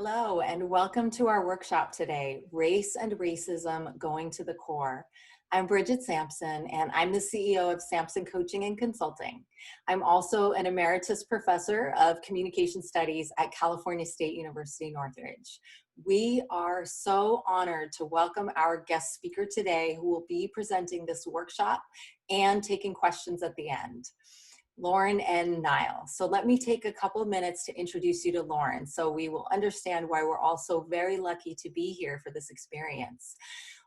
Hello, and welcome to our workshop today, Race and Racism Going to the Core. I'm Bridget Sampson, and I'm the CEO of Sampson Coaching and Consulting. I'm also an emeritus professor of communication studies at California State University, Northridge. We are so honored to welcome our guest speaker today, who will be presenting this workshop and taking questions at the end. Lauren and Nile. So let me take a couple of minutes to introduce you to Lauren so we will understand why we're all so very lucky to be here for this experience.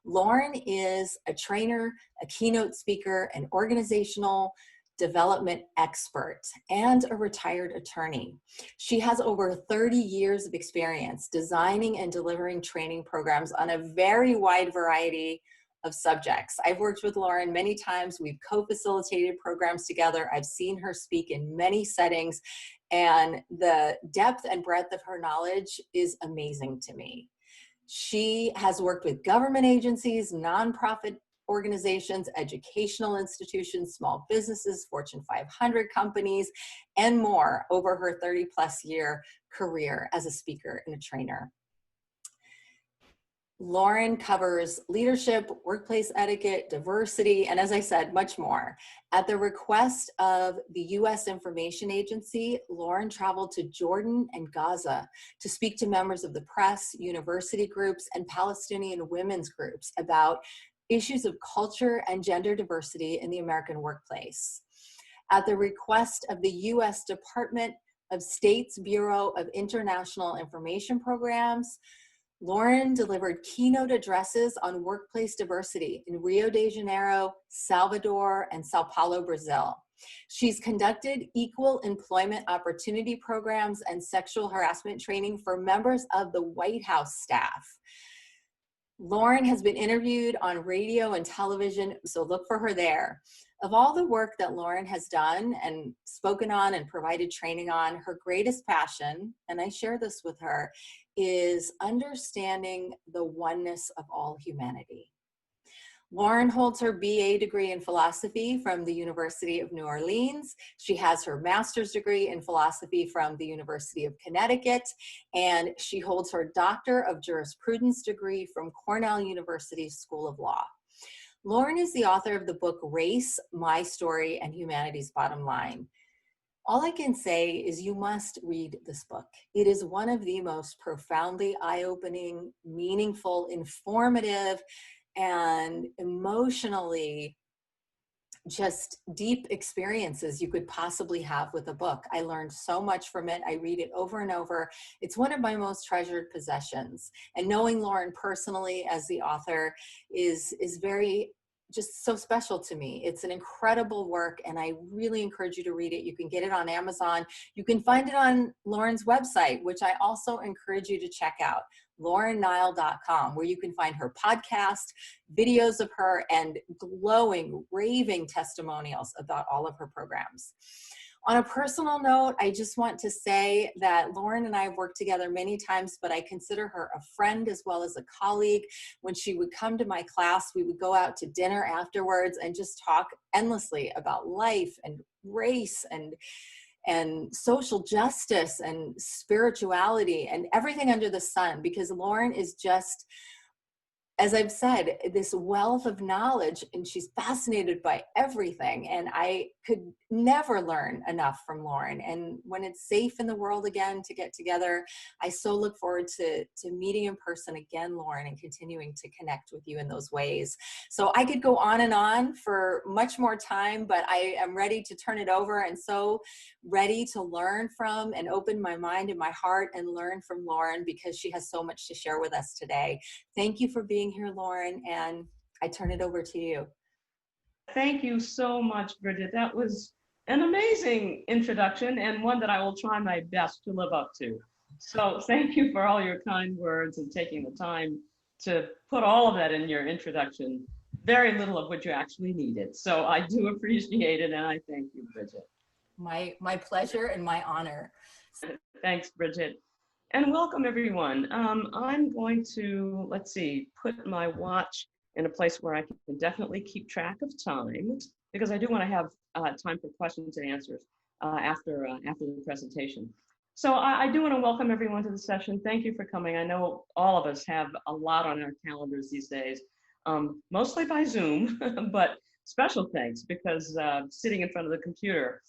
Lauren is a trainer, a keynote speaker, an organizational development expert, and a retired attorney. She has over 30 years of experience designing and delivering training programs on a very wide variety of subjects. I've worked with Lauren many times. We've co-facilitated programs together. I've seen her speak in many settings, and the depth and breadth of her knowledge is amazing to me. She has worked with government agencies, nonprofit organizations, educational institutions, small businesses, Fortune 500 companies, and more over her 30-plus year career as a speaker and a trainer. Lauren covers leadership, workplace etiquette, diversity, and as I said, much more. At the request of the U.S. Information Agency, Lauren traveled to Jordan and Gaza to speak to members of the press, university groups, and Palestinian women's groups about issues of culture and gender diversity in the American workplace. At the request of the U.S. Department of State's Bureau of International Information Programs, Lauren delivered keynote addresses on workplace diversity in Rio de Janeiro, Salvador, and Sao Paulo, Brazil. She's conducted equal employment opportunity programs and sexual harassment training for members of the White House staff. Lauren has been interviewed on radio and television, so look for her there. Of all the work that Lauren has done and spoken on and provided training on, her greatest passion, and I share this with her, is understanding the oneness of all humanity. Lauren holds her BA degree in philosophy from the University of New Orleans. She has her master's degree in philosophy from the University of Connecticut, and she holds her Doctor of Jurisprudence degree from Cornell University School of Law. Lauren is the author of the book Race, My Story, and Humanity's Bottom Line. All I can say is you must read this book. It is one of the most profoundly eye-opening, meaningful, informative, and emotionally just deep experiences you could possibly have with a book. I learned so much from it. I read it over and over. It's one of my most treasured possessions. And knowing Lauren personally as the author is very just so special to me. It's an incredible work, and I really encourage you to read it. You can get it on Amazon. You can find it on Lauren's website, which I also encourage you to check out, LaurenNile.com, where you can find her podcast, videos of her, and glowing, raving testimonials about all of her programs. On a personal note, I just want to say that Lauren and I have worked together many times, but I consider her a friend as well as a colleague. When she would come to my class, we would go out to dinner afterwards and just talk endlessly about life and race and social justice and spirituality and everything under the sun, because Lauren is just, as I've said, this wealth of knowledge, and she's fascinated by everything. And I could never learn enough from Lauren. And when it's safe in the world again to get together, I so look forward to meeting in person again, Lauren, and continuing to connect with you in those ways. So I could go on for much more time, but I am ready to turn it over, and so ready to learn from and open my mind and my heart and learn from Lauren, because she has so much to share with us today. Thank you for being here, Lauren, and I turn it over to you. Thank you so much, Bridget. That was an amazing introduction, and one that I will try my best to live up to. So thank you for all your kind words and taking the time to put all of that in your introduction, very little of which you actually needed. So I do appreciate it, and I thank you, Bridget. My pleasure and my honor. Thanks, Bridget. And welcome, everyone. I'm going to, put my watch in a place where I can definitely keep track of time, because I do want to have time for questions and answers after the presentation. So I do want to welcome everyone to the session. Thank you for coming. I know all of us have a lot on our calendars these days, mostly by Zoom, but special thanks because sitting in front of the computer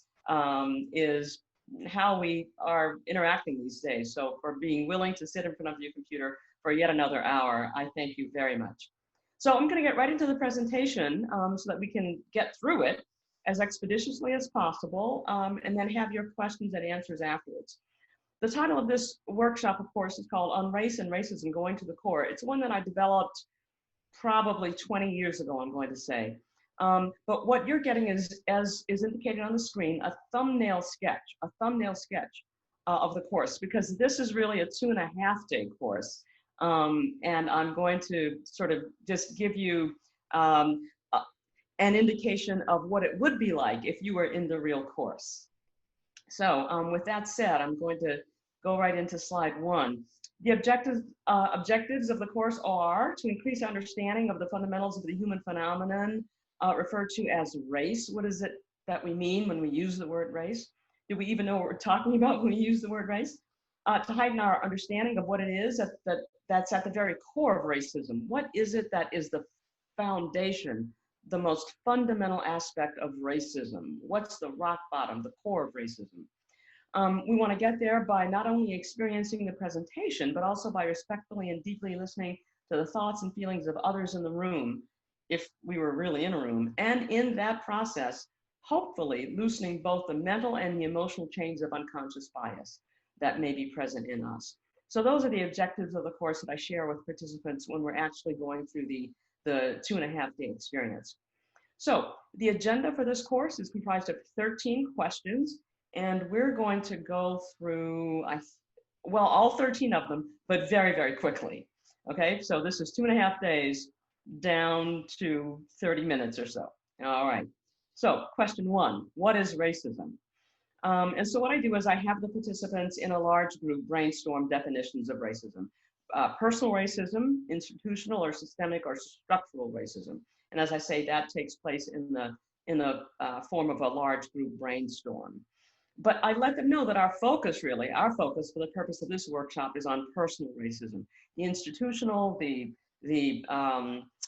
is how we are interacting these days. So for being willing to sit in front of your computer for yet another hour, I thank you very much. So I'm going to get right into the presentation so that we can get through it as expeditiously as possible and then have your questions and answers afterwards. The title of this workshop, of course, is called On Race and Racism Going to the Core. It's one that I developed probably 20 years ago, I'm going to say. But what you're getting is, as is indicated on the screen, a thumbnail sketch of the course, because this is really a 2.5-day course. And I'm going to sort of just give you an indication of what it would be like if you were in the real course. So with that said, I'm going to go right into slide 1. The objectives of the course are to increase understanding of the fundamentals of the human phenomenon referred to as race. What is it that we mean when we use the word race? Do we even know what we're talking about when we use the word race? To heighten our understanding of what it is that's at the very core of racism. What is it that is the foundation, the most fundamental aspect of racism? What's the rock bottom, the core of racism? We want to get there by not only experiencing the presentation, but also by respectfully and deeply listening to the thoughts and feelings of others in the room, if we were really in a room, and in that process, hopefully loosening both the mental and the emotional chains of unconscious bias that may be present in us. So those are the objectives of the course that I share with participants when we're actually going through the 2.5-day experience. So the agenda for this course is comprised of 13 questions, and we're going to go through, all 13 of them, but very, very quickly. Okay, so this is 2.5 days down to 30 minutes or so. All right, so question 1, what is racism? And so what I do is I have the participants in a large group brainstorm definitions of racism. Personal racism, institutional or systemic or structural racism. And as I say, that takes place in the form of a large group brainstorm. But I let them know that our focus for the purpose of this workshop is on personal racism. The institutional, the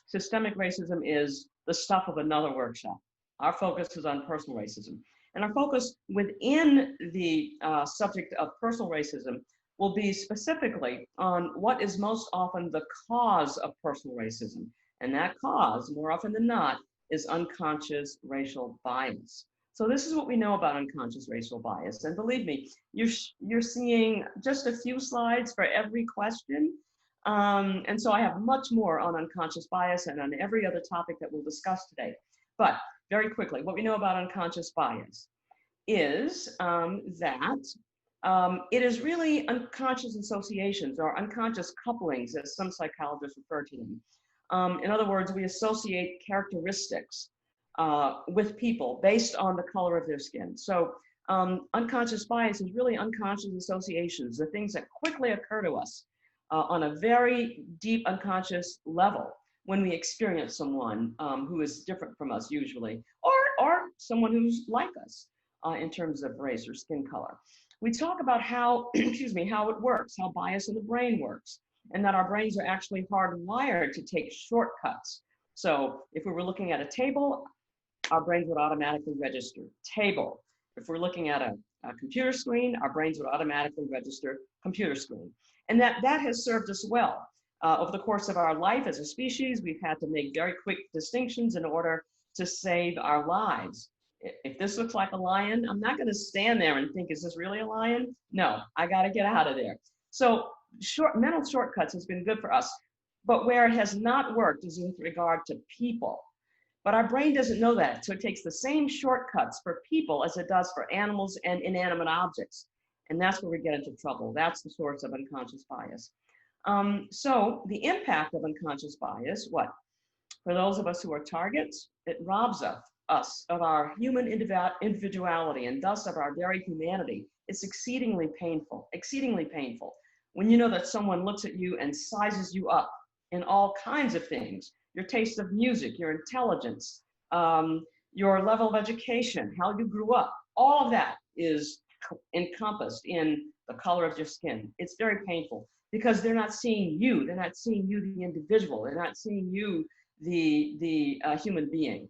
systemic racism is the stuff of another workshop. Our focus is on personal racism. And our focus within the subject of personal racism will be specifically on what is most often the cause of personal racism. And that cause, more often than not, is unconscious racial bias. So this is what we know about unconscious racial bias. And believe me, you're seeing just a few slides for every question. And so I have much more on unconscious bias and on every other topic that we'll discuss today. But very quickly, what we know about unconscious bias is that it is really unconscious associations or unconscious couplings, as some psychologists refer to them. In other words, we associate characteristics with people based on the color of their skin. So unconscious bias is really unconscious associations, the things that quickly occur to us on a very deep unconscious level when we experience someone who is different from us usually, or someone who's like us in terms of race or skin color. We talk about how, how it works, how bias in the brain works, and that our brains are actually hardwired to take shortcuts. So if we were looking at a table, our brains would automatically register table. If we're looking at a computer screen, our brains would automatically register computer screen. And that has served us well. Over the course of our life as a species, we've had to make very quick distinctions in order to save our lives. If this looks like a lion, I'm not going to stand there and think, is this really a lion? No, I got to get out of there. So mental shortcuts has been good for us. But where it has not worked is with regard to people. But our brain doesn't know that. So it takes the same shortcuts for people as it does for animals and inanimate objects. And that's where we get into trouble. That's the source of unconscious bias. So the impact of unconscious bias, what? For those of us who are targets, it robs us of our human individuality and thus of our very humanity. It's exceedingly painful, when you know that someone looks at you and sizes you up in all kinds of things, your taste of music, your intelligence, your level of education, how you grew up, all of that is encompassed in the color of your skin. It's very painful because they're not seeing you. They're not seeing you, the individual. They're not seeing you, the human being.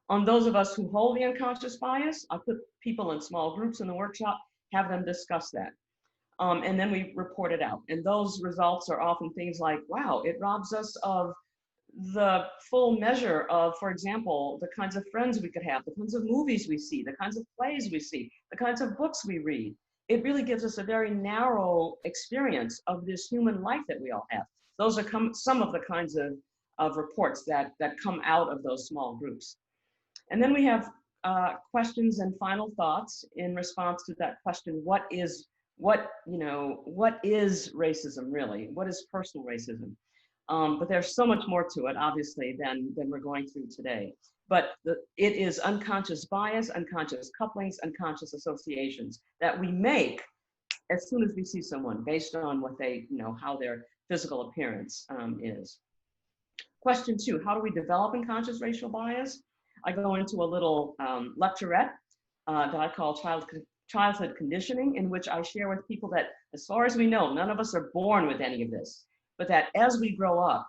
On those of us who hold the unconscious bias, I put people in small groups in the workshop, have them discuss that. And then we report it out. And those results are often things like, wow, it robs us of the full measure of, for example, the kinds of friends we could have, the kinds of movies we see, the kinds of plays we see, the kinds of books we read. It really gives us a very narrow experience of this human life that we all have. Those are some of the kinds of reports that come out of those small groups. And then we have questions and final thoughts in response to that question: what is racism really? What is personal racism? But there's so much more to it, obviously, than we're going through today. But it is unconscious bias, unconscious couplings, unconscious associations that we make as soon as we see someone based on what they, how their physical appearance is. Question 2, how do we develop unconscious racial bias? I go into a little lecturette that I call childhood conditioning, in which I share with people that, as far as we know, none of us are born with any of this, but that as we grow up,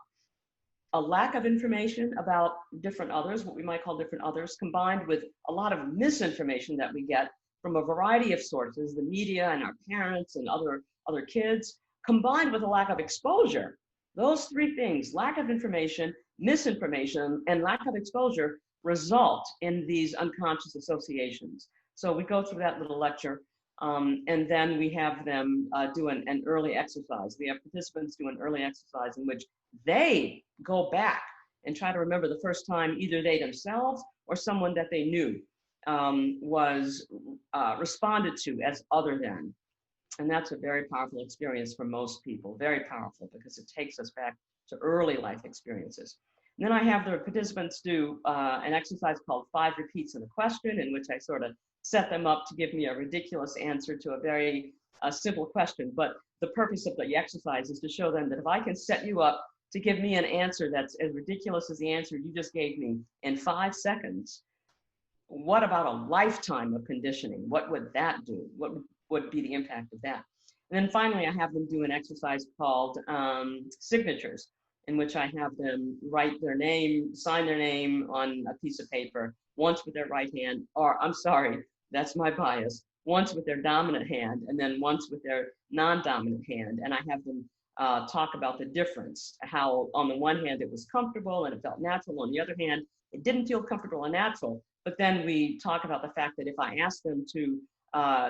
a lack of information about different others, what we might call different others, combined with a lot of misinformation that we get from a variety of sources, the media and our parents and other kids, combined with a lack of exposure. Those three things, lack of information, misinformation, and lack of exposure, result in these unconscious associations. So we go through that little lecture, and then we have them do an early exercise. We have participants do an early exercise in which they go back and try to remember the first time either they themselves or someone that they knew was responded to as other than. And that's a very powerful experience for most people, very powerful, because it takes us back to early life experiences. And then I have the participants do an exercise called 5 repeats of the question, in which I sort of set them up to give me a ridiculous answer to a very simple question. But the purpose of the exercise is to show them that if I can set you up to give me an answer that's as ridiculous as the answer you just gave me in 5 seconds, what about a lifetime of conditioning? What would that do? What would be the impact of that? And then finally, I have them do an exercise called signatures, in which I have them write their name, sign their name on a piece of paper, once with their right hand, or I'm sorry, that's my bias, once with their dominant hand, and then once with their non-dominant hand. And I have them talk about the difference, how on the one hand it was comfortable and it felt natural, on the other hand, it didn't feel comfortable and natural. But then we talk about the fact that if I ask them to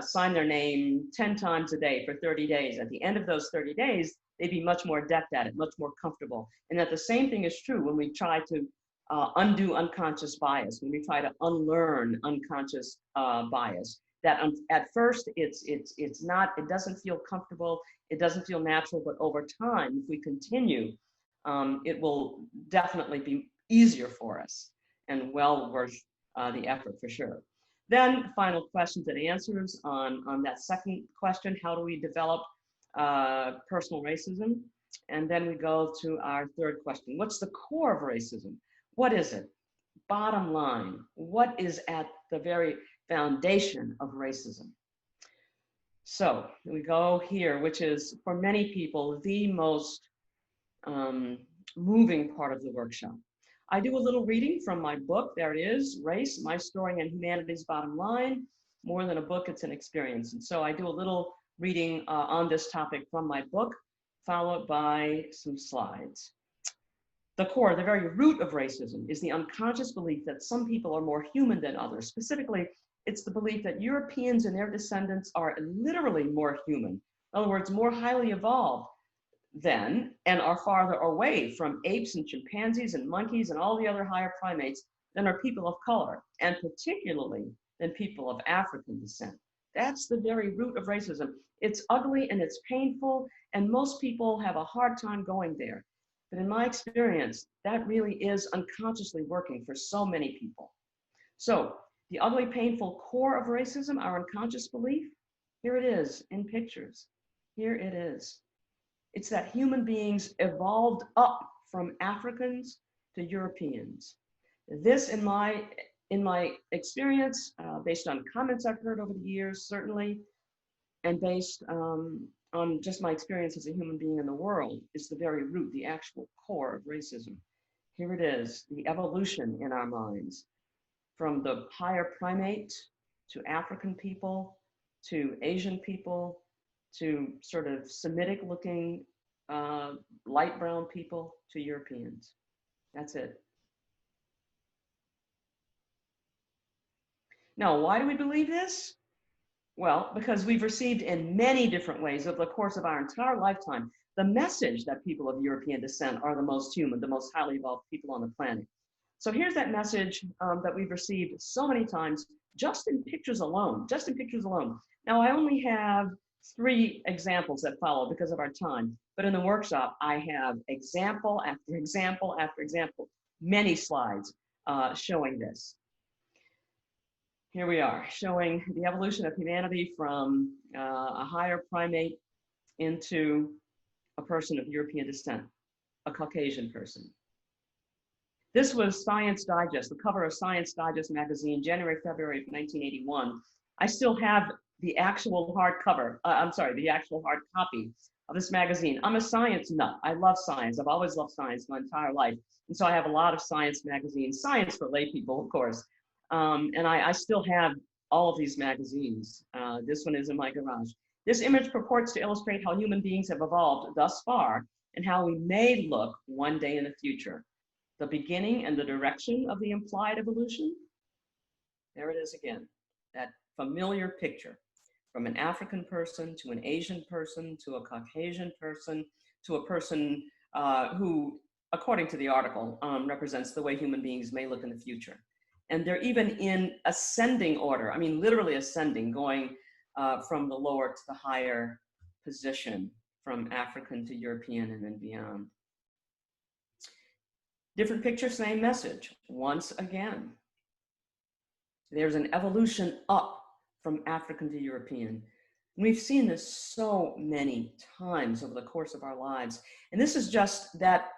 sign their name 10 times a day for 30 days, at the end of those 30 days, they'd be much more adept at it, much more comfortable. And that the same thing is true when we try to undo unconscious bias, when we try to unlearn unconscious bias. That at first it doesn't feel comfortable, it doesn't feel natural, but over time, if we continue, it will definitely be easier for us and well worth the effort for sure. Then final questions and answers on that second question, how do we develop personal racism? And then we go to our third question, what's the core of racism? What is it? Bottom line, what is at the very foundation of racism? So we go here, which is for many people, the most moving part of the workshop. I do a little reading from my book. There it is, Race, My Story and Humanity's Bottom Line. More than a book, it's an experience. And so I do a little reading on this topic from my book, followed by some slides. The core, the very root of racism is the unconscious belief that some people are more human than others. Specifically, it's the belief that Europeans and their descendants are literally more human. In other words, more highly evolved than, and are farther away from apes and chimpanzees and monkeys and all the other higher primates than are people of color, and particularly than people of African descent. That's the very root of racism. It's ugly and it's painful, and most people have a hard time going there. But in my experience, that really is unconsciously working for so many people. So the ugly, painful core of racism, our unconscious belief, here it is in pictures. Here it is. It's that human beings evolved up from Africans to Europeans. This, in my experience, based on comments I've heard over the years, certainly, and based on just my experience as a human being in the world, is the very root, the actual core of racism. Here it is, the evolution in our minds from the higher primate to African people to Asian people to sort of Semitic looking light brown people to Europeans. That's it. Now, why do we believe this? Well, because we've received in many different ways over the course of our entire lifetime the message that people of European descent are the most human, the most highly evolved people on the planet. So here's that message that we've received so many times, just in pictures alone, just in pictures alone. Now, I only have 3 examples that follow because of our time, but in the workshop, I have example after example after example, many slides showing this. Here we are, showing the evolution of humanity from a higher primate into a person of European descent, a Caucasian person. This was Science Digest, the cover of Science Digest magazine, January, February of 1981. I still have the actual hardcover, the actual hard copy of this magazine. I'm a science nut. I love science. I've always loved science my entire life. And so I have a lot of science magazines, science for lay people, of course. And I still have all of these magazines. This one is in my garage. This image purports to illustrate how human beings have evolved thus far and how we may look one day in the future. The beginning and the direction of the implied evolution. There it is again, that familiar picture from an African person to an Asian person to a Caucasian person to a person who, according to the article, represents the way human beings may look in the future. And they're even in ascending order. I mean, literally ascending, going from the lower to the higher position, from African to European and then beyond. Different picture, same message. Once again, there's an evolution up from African to European. And we've seen this so many times over the course of our lives. And this is just that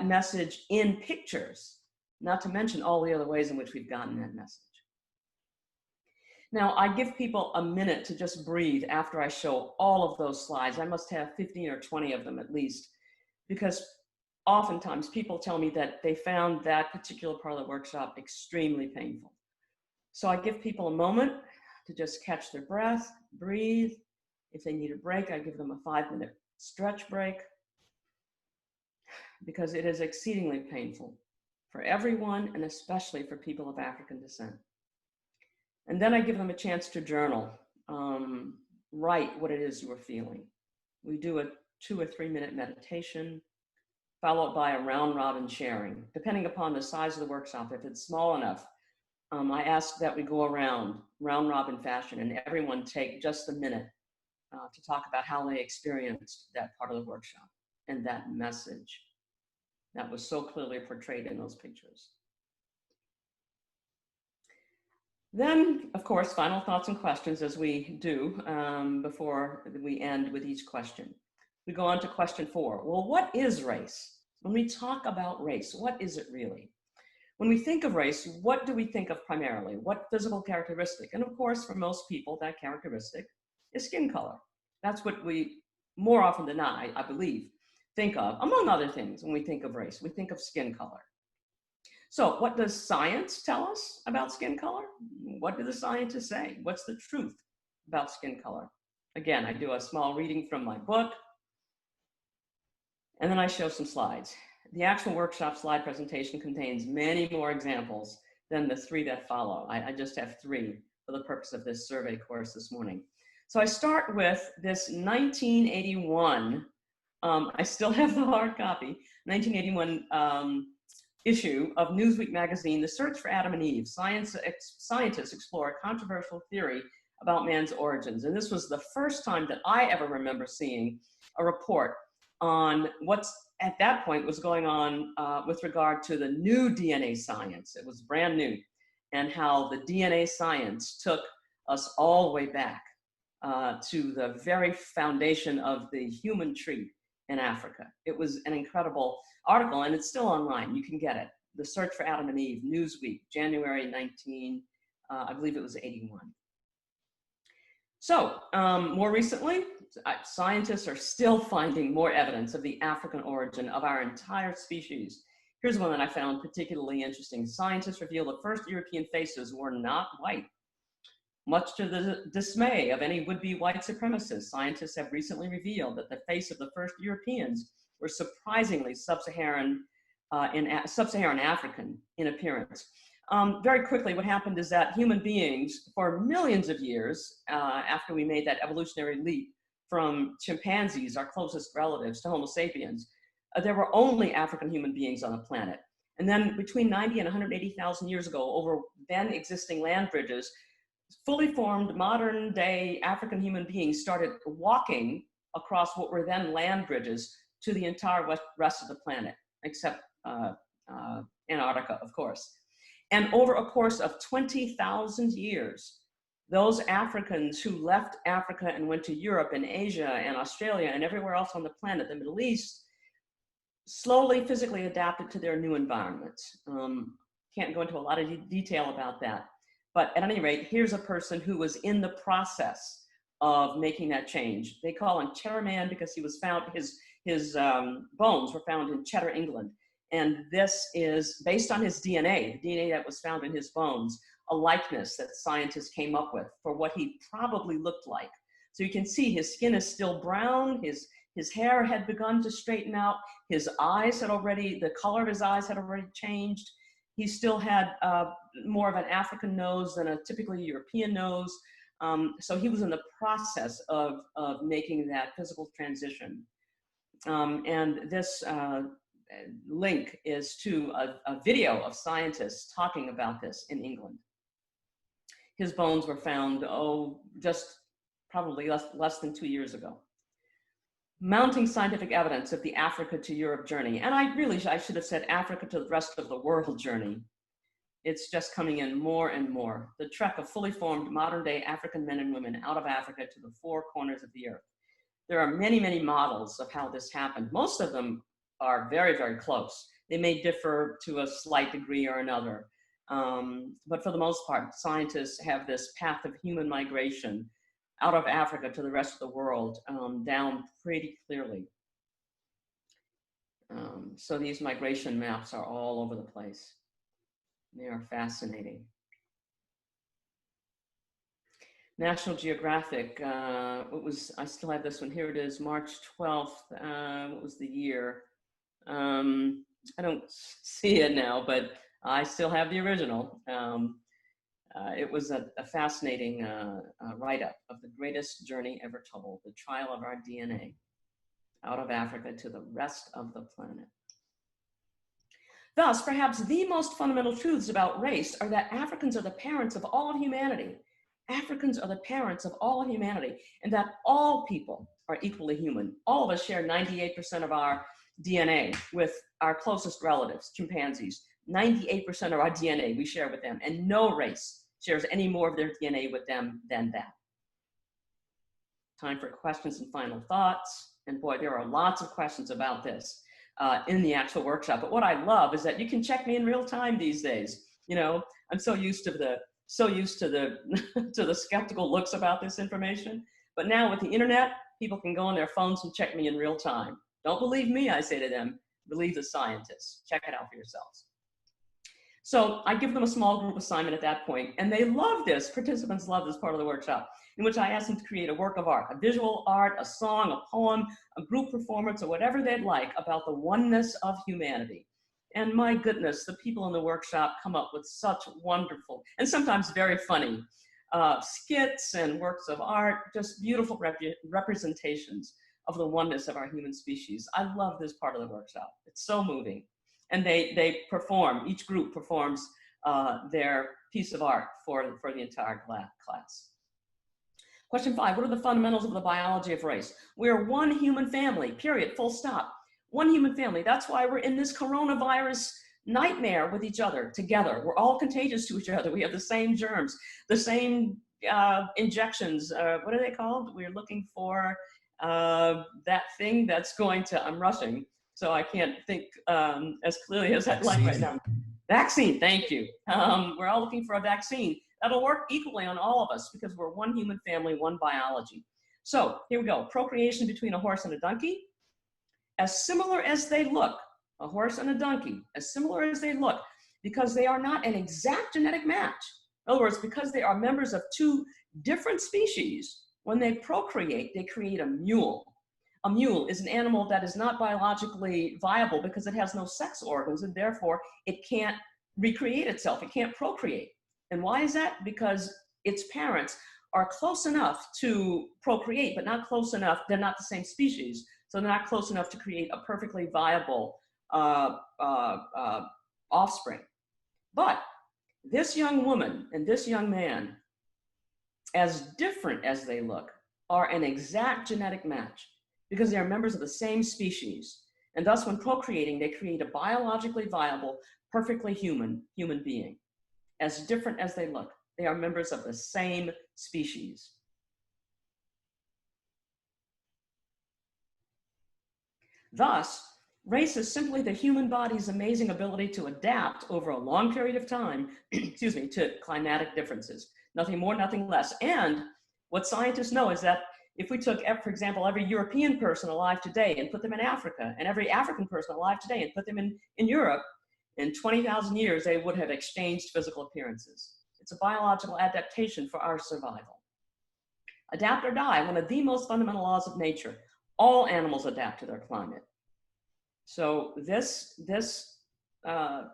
message in pictures, not to mention all the other ways in which we've gotten that message. Now, I give people a minute to just breathe after I show all of those slides. I must have 15 or 20 of them at least, because oftentimes people tell me that they found that particular part of the workshop extremely painful. So I give people a moment to just catch their breath, breathe. If they need a break, I give them a 5-minute stretch break, because it is exceedingly painful for everyone, and especially for people of African descent. And then I give them a chance to journal, write what it is you are feeling. We do a 2 or 3 minute meditation, followed by a round robin sharing. Depending upon the size of the workshop, if it's small enough, I ask that we go around round robin fashion and everyone take just a minute to talk about how they experienced that part of the workshop and that message that was so clearly portrayed in those pictures. Then, of course, final thoughts and questions, as we do before we end with each question. We go on to question 4. Well, what is race? When we talk about race, what is it really? When we think of race, what do we think of primarily? What physical characteristic? And of course, for most people, that characteristic is skin color. That's what we, more often than not, I believe, think of, among other things, when we think of race. We think of skin color. So what does science tell us about skin color? What do the scientists say? What's the truth about skin color? Again, I do a small reading from my book, and then I show some slides. The actual workshop slide presentation contains many more examples than the 3 that follow. I just have 3 for the purpose of this survey course this morning. So I start with this 1981, I still have the hard copy, 1981 issue of Newsweek magazine, The Search for Adam and Eve, Scientists Explore a Controversial Theory About Man's Origins. And this was the first time that I ever remember seeing a report on what's at that point was going on with regard to the new DNA science. It was brand new, and how the DNA science took us all the way back to the very foundation of the human tree in Africa. It was an incredible article, and it's still online. You can get it. The Search for Adam and Eve, Newsweek, January 19, I believe it was 81. So more recently, scientists are still finding more evidence of the African origin of our entire species. Here's one that I found particularly interesting. Scientists reveal the first European faces were not white. Much to the dismay of any would-be white supremacists, scientists have recently revealed that the face of the first Europeans were surprisingly sub-Saharan African in appearance. Very quickly, what happened is that human beings, for millions of years, after we made that evolutionary leap from chimpanzees, our closest relatives, to Homo sapiens, there were only African human beings on the planet. And then between 90 and 180,000 years ago, over then existing land bridges, fully formed modern day African human beings started walking across what were then land bridges to the entire rest of the planet, except Antarctica, of course. And over a course of 20,000 years, those Africans who left Africa and went to Europe and Asia and Australia and everywhere else on the planet, the Middle East, slowly physically adapted to their new environments. Can't go into a lot of detail about that. But at any rate, here's a person who was in the process of making that change. They call him Cheddar Man because he was found, his bones were found in Cheddar, England. And this is based on his DNA, the DNA that was found in his bones, a likeness that scientists came up with for what he probably looked like. So you can see his skin is still brown, his hair had begun to straighten out, his eyes had already, the color of his eyes had already changed. He still had more of an African nose than a typically European nose. So he was in the process of making that physical transition. And this link is to a video of scientists talking about this in England. His bones were found, just probably less than 2 years ago. Mounting scientific evidence of the Africa to Europe journey. And I should have said Africa to the rest of the world journey. It's just coming in more and more. The trek of fully formed modern day African men and women out of Africa to the four corners of the earth. There are many, many models of how this happened. Most of them are very, very close. They may differ to a slight degree or another. But for the most part, scientists have this path of human migration out of Africa to the rest of the world down pretty clearly. So these migration maps are all over the place. They are fascinating. National Geographic, I still have this one, here it is, March 12th, what was the year? I don't see it now, but I still have the original. It was a fascinating write-up of the greatest journey ever told, the trial of our DNA out of Africa to the rest of the planet. Thus, perhaps the most fundamental truths about race are that Africans are the parents of all humanity. Africans are the parents of all humanity, and that all people are equally human. All of us share 98% of our DNA with our closest relatives, chimpanzees. 98% of our DNA we share with them, and no race shares any more of their DNA with them than that. Time for questions and final thoughts. And boy, there are lots of questions about this in the actual workshop. But what I love is that you can check me in real time these days. You know, I'm so used to the to the skeptical looks about this information. But now with the internet, people can go on their phones and check me in real time. Don't believe me, I say to them, believe the scientists. Check it out for yourselves. So I give them a small group assignment at that point, and they love this. Participants love this part of the workshop, in which I ask them to create a work of art, a visual art, a song, a poem, a group performance, or whatever they'd like about the oneness of humanity. And my goodness, the people in the workshop come up with such wonderful, and sometimes very funny, skits and works of art, just beautiful representations of the oneness of our human species. I love this part of the workshop. It's so moving. And they perform, each group performs their piece of art for the entire class. Question 5, what are the fundamentals of the biology of race? We're one human family, period, full stop. One human family. That's why we're in this coronavirus nightmare with each other together. We're all contagious to each other. We have the same germs, the same injections. What are they called? We're looking for that thing that's going to, I'm rushing, so I can't think as clearly as I'd like right now. Vaccine, thank you. We're all looking for a vaccine That'll work equally on all of us because we're one human family, one biology. So here we go. Procreation between a horse and a donkey. As similar as they look, a horse and a donkey, as similar as they look, because they are not an exact genetic match. In other words, because they are members of two different species, when they procreate, they create a mule. A mule is an animal that is not biologically viable because it has no sex organs, and therefore it can't recreate itself. It can't procreate. And why is that? Because its parents are close enough to procreate, but not close enough. They're not the same species, so they're not close enough to create a perfectly viable offspring. But this young woman and this young man, as different as they look, are an exact genetic match because they are members of the same species. And thus, when procreating, they create a biologically viable, perfectly human being. As different as they look, they are members of the same species. Thus, race is simply the human body's amazing ability to adapt over a long period of time, excuse me, to climatic differences. Nothing more, nothing less. And what scientists know is that if we took, for example, every European person alive today and put them in Africa, and every African person alive today and put them in Europe, in 20,000 years, they would have exchanged physical appearances. It's a biological adaptation for our survival. Adapt or die, one of the most fundamental laws of nature. All animals adapt to their climate. So this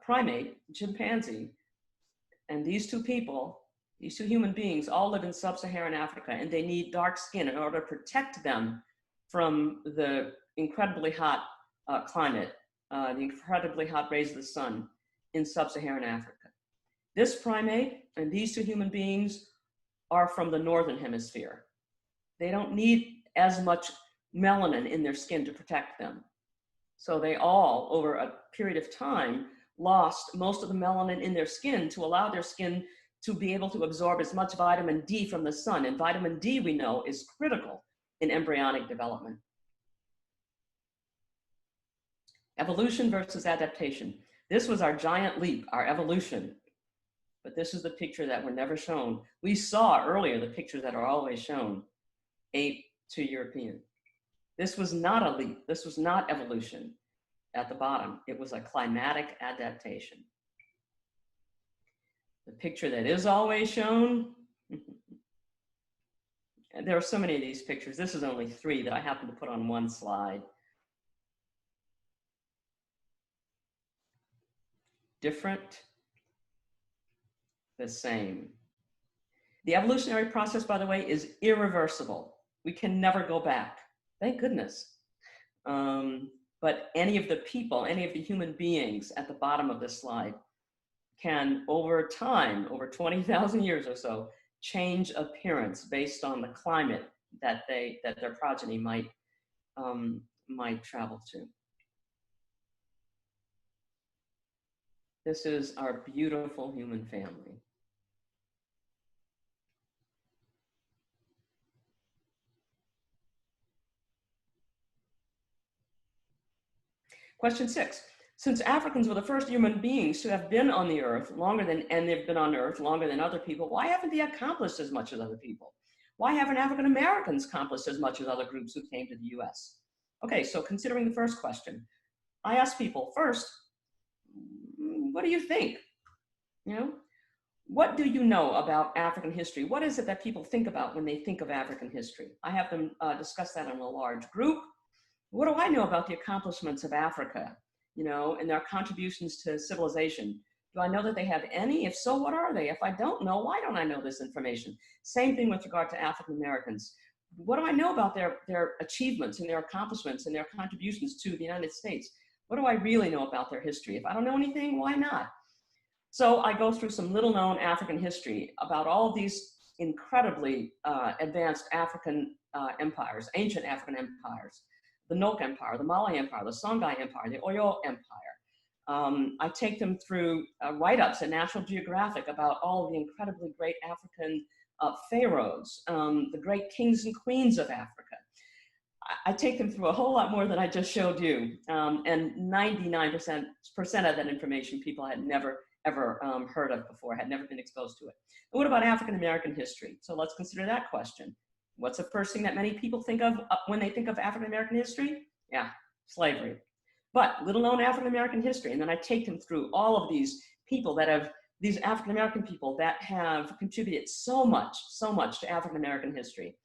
primate, chimpanzee, and these two people, these two human beings, all live in sub-Saharan Africa, and they need dark skin in order to protect them from the incredibly hot climate, the incredibly hot rays of the sun in sub-Saharan Africa. This primate and these two human beings are from the northern hemisphere. They don't need as much melanin in their skin to protect them. So they all, over a period of time, lost most of the melanin in their skin to allow their skin to be able to absorb as much vitamin D from the sun. And vitamin D, we know, is critical in embryonic development. Evolution versus adaptation. This was our giant leap, our evolution. But this is the picture that we're never shown. We saw earlier the pictures that are always shown, ape to European. This was not a leap. This was not evolution at the bottom. It was a climatic adaptation. The picture that is always shown, and there are so many of these pictures. This is only 3 that I happen to put on one slide. Different, the same. The evolutionary process, by the way, is irreversible. We can never go back. Thank goodness. But any of the people, any of the human beings at the bottom of this slide can, over time, over 20,000 years or so, change appearance based on the climate that their progeny might travel to. This is our beautiful human family. Question 6. Since Africans were the first human beings to have been on the earth and they've been on earth longer than other people, why haven't they accomplished as much as other people? Why haven't African Americans accomplished as much as other groups who came to the US? Okay, so considering the first question, I ask people first, what do you think? What do you know about African history? What is it that people think about when they think of African history? I have them discuss that in a large group. What do I know about the accomplishments of Africa, and their contributions to civilization? Do I know that they have any? If so, what are they? If I don't know, why don't I know this information? Same thing with regard to African Americans. What do I know about their achievements and their accomplishments and their contributions to the United States? What do I really know about their history? If I don't know anything, why not? So I go through some little known African history about all of these incredibly advanced African empires, ancient African empires. The Nok Empire, the Mali Empire, the Songhai Empire, the Oyo Empire. I take them through write-ups in National Geographic about all of the incredibly great African pharaohs, the great kings and queens of Africa. I take them through a whole lot more than I just showed you. And 99% of that information people had never, ever heard of before, had never been exposed to it. But what about African American history? So let's consider that question. What's the first thing that many people think of when they think of African American history? Yeah, slavery. But little known African American history, and then I take them through all of these people that have, these African American people that have contributed so much to African American history.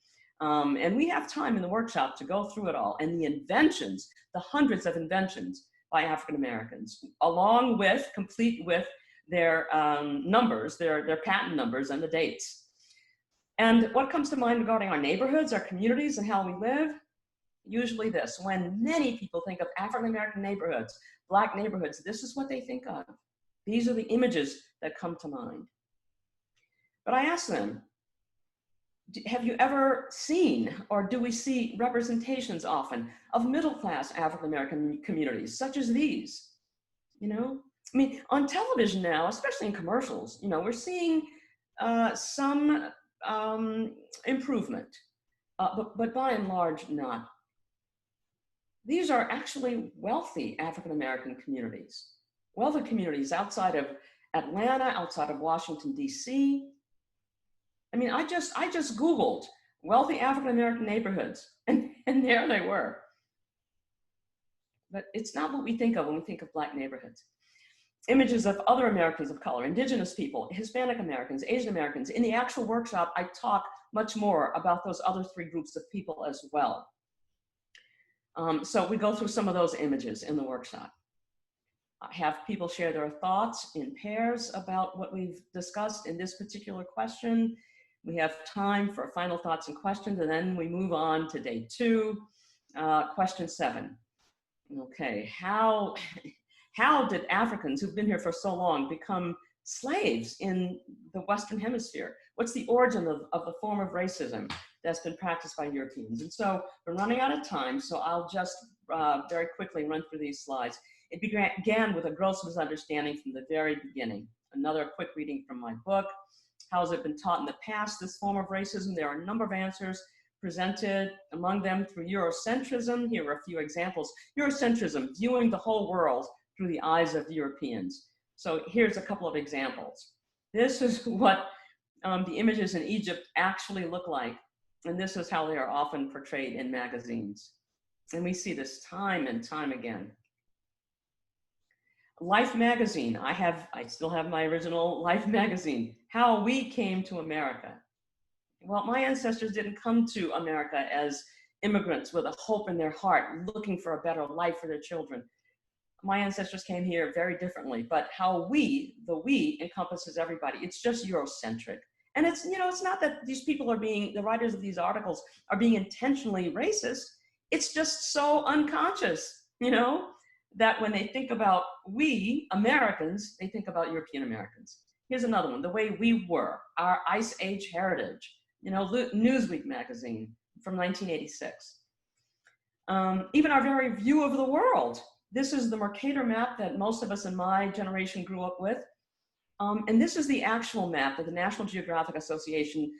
And we have time in the workshop to go through it all, and the inventions, the hundreds of inventions by African Americans, along with, complete with their numbers, their patent numbers and the dates. And what comes to mind regarding our neighborhoods, our communities, and how we live? Usually this: when many people think of African American neighborhoods, Black neighborhoods, this is what they think of. These are the images that come to mind. But I ask them, have you ever seen, or do we see representations often of middle-class African American communities such as these? You know, I mean, on television now, especially in commercials, you know, we're seeing some improvement, but by and large, not. These are actually wealthy African American communities, wealthy communities outside of Atlanta, outside of Washington, D.C. I mean, I just Googled wealthy African American neighborhoods, and there they were. But it's not what we think of when we think of Black neighborhoods. Images of other Americans of color, Indigenous people, Hispanic Americans, Asian Americans. In the actual workshop, I talk much more about those other three groups of people as well. So we go through some of those images in the workshop. I have people share their thoughts in pairs about what we've discussed in this particular question. We have time for final thoughts and questions, and then we move on to day 2, question 7. Okay, how did Africans who've been here for so long become slaves in the Western Hemisphere? What's the origin of the form of racism that's been practiced by Europeans? And so we're running out of time, so I'll just very quickly run through these slides. It began with a gross misunderstanding from the very beginning. Another quick reading from my book. How has it been taught in the past, this form of racism? There are a number of answers presented, among them through Eurocentrism. Here are a few examples. Eurocentrism, viewing the whole world through the eyes of Europeans. So here's a couple of examples. This is what the images in Egypt actually look like, and this is how they are often portrayed in magazines. And we see this time and time again. Life magazine, I still have my original Life magazine, How We Came to America. Well, my ancestors didn't come to America as immigrants with a hope in their heart, looking for a better life for their children. My ancestors came here very differently, but how we, the we, encompasses everybody. It's just Eurocentric. And it's, you know, it's not that these people are being, the writers of these articles are being intentionally racist. It's just so unconscious, you know, that when they think about we, Americans, they think about European Americans. Here's another one, the way we were, our Ice Age heritage. You know, Newsweek magazine from 1986. Even our very view of the world. This is the Mercator map that most of us in my generation grew up with. And this is the actual map that the National Geographic Association